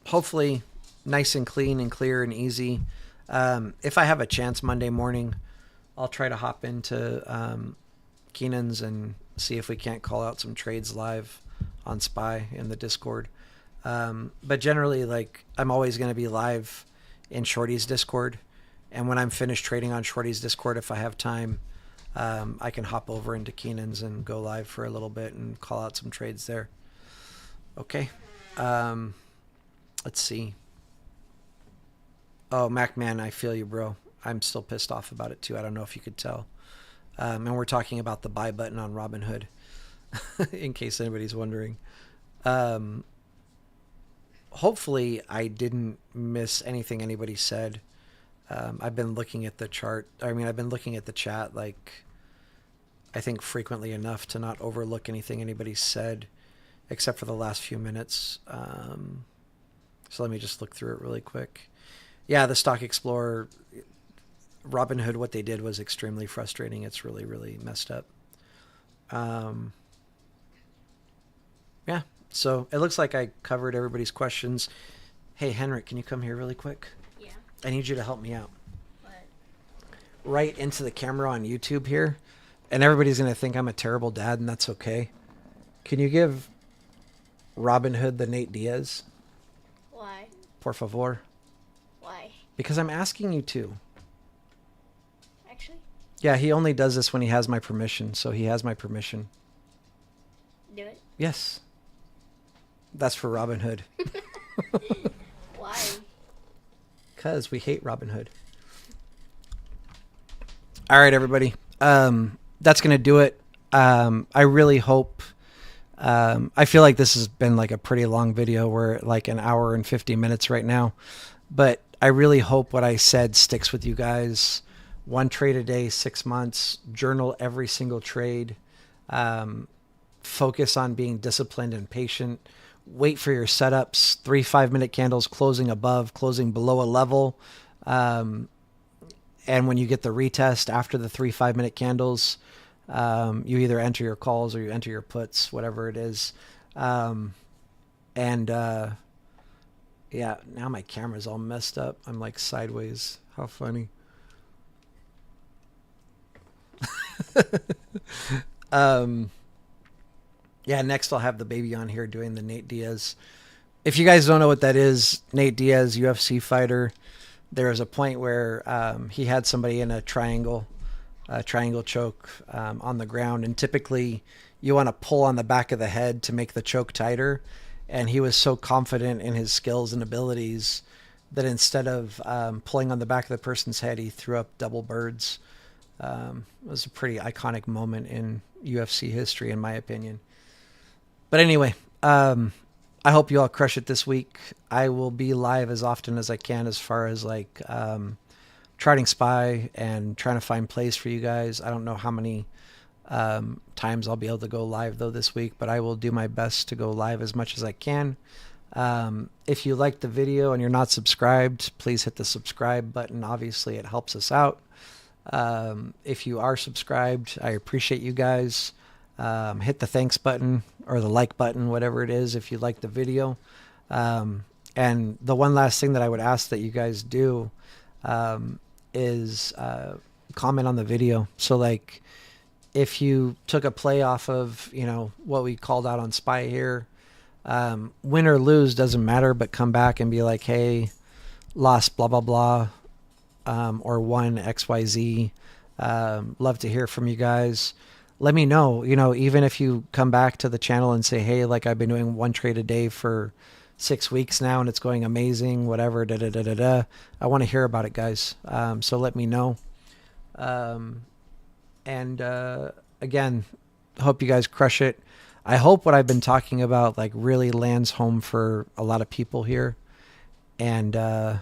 Hopefully nice and clean and clear and easy. If I have a chance Monday morning, I'll try to hop into Keenan's and see if we can't call out some trades live on SPY in the Discord. But generally, like, I'm always going to be live in Shorty's Discord. And when I'm finished trading on Shorty's Discord, if I have time, I can hop over into Keenan's and go live for a little bit and call out some trades there. Okay. Let's see. Oh, MacMan, I feel you, bro. I'm still pissed off about it too. I don't know if you could tell. And we're talking about the buy button on Robinhood, in case anybody's wondering. Hopefully I didn't miss anything anybody said. I've been looking at the chart. I've been looking at the chat, like, I think frequently enough to not overlook anything anybody said, except for the last few minutes. So let me just look through it really quick. Yeah, the Stock Explorer, Robinhood, what they did was extremely frustrating. It's really, really messed up. Yeah, so it looks like I covered everybody's questions. Hey, Henrik, can you come here really quick? Yeah. I need you to help me out. What? Right into the camera on YouTube here, and everybody's going to think I'm a terrible dad, and that's okay. Can you give Robinhood the Nate Diaz? Why? Por favor. Why? Because I'm asking you to. Actually? Yeah, he only does this when he has my permission, so he has my permission. Do it? Yes. That's for Robinhood. Why? Because we hate Robinhood. All right, everybody. That's going to do it. I really hope. I feel like this has been like a pretty long video. We're at like an hour and 50 minutes right now. But I really hope what I said sticks with you guys. One trade a day, 6 months. Journal every single trade. Focus on being disciplined and patient. Wait for your setups. 3 5-minute candles, closing above, closing below a level. And when you get the retest after the 3 5-minute candles, you either enter your calls or you enter your puts, whatever it is. And yeah, now my camera's all messed up. I'm like sideways. How funny. Yeah, next I'll have the baby on here doing the Nate Diaz. If you guys don't know what that is, Nate Diaz, UFC fighter. There was a point where he had somebody in a triangle choke on the ground, and typically you want to pull on the back of the head to make the choke tighter. And he was so confident in his skills and abilities that instead of pulling on the back of the person's head, he threw up double birds. It was a pretty iconic moment in UFC history, in my opinion. But anyway, I hope you all crush it this week. I will be live as often as I can as far as like charting SPY and trying to find plays for you guys. I don't know how many times I'll be able to go live though this week, but I will do my best to go live as much as I can. If you liked the video and you're not subscribed, please hit the subscribe button. Obviously, it helps us out. If you are subscribed, I appreciate you guys. Hit the thanks button or the like button, whatever it is, if you like the video. And the one last thing that I would ask that you guys do is comment on the video. So like if you took a play off of, you know, what we called out on SPY here, win or lose doesn't matter, but come back and be like, hey, lost blah, blah, blah, or won XYZ. Love to hear from you guys. Let me know, you know, even if you come back to the channel and say, hey, like I've been doing one trade a day for 6 weeks now and it's going amazing, whatever, da da da da da. I want to hear about it, guys. So let me know. Again, hope you guys crush it. I hope what I've been talking about like really lands home for a lot of people here. And I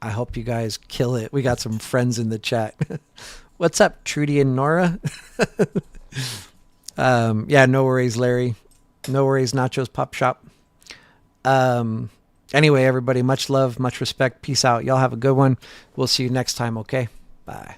hope you guys kill it. We got some friends in the chat. What's up, Trudy and Nora? Yeah, no worries, Larry. No worries, Nachos Pop Shop. Anyway, everybody, much love, much respect. Peace out. Y'all have a good one. We'll see you next time, okay? Bye.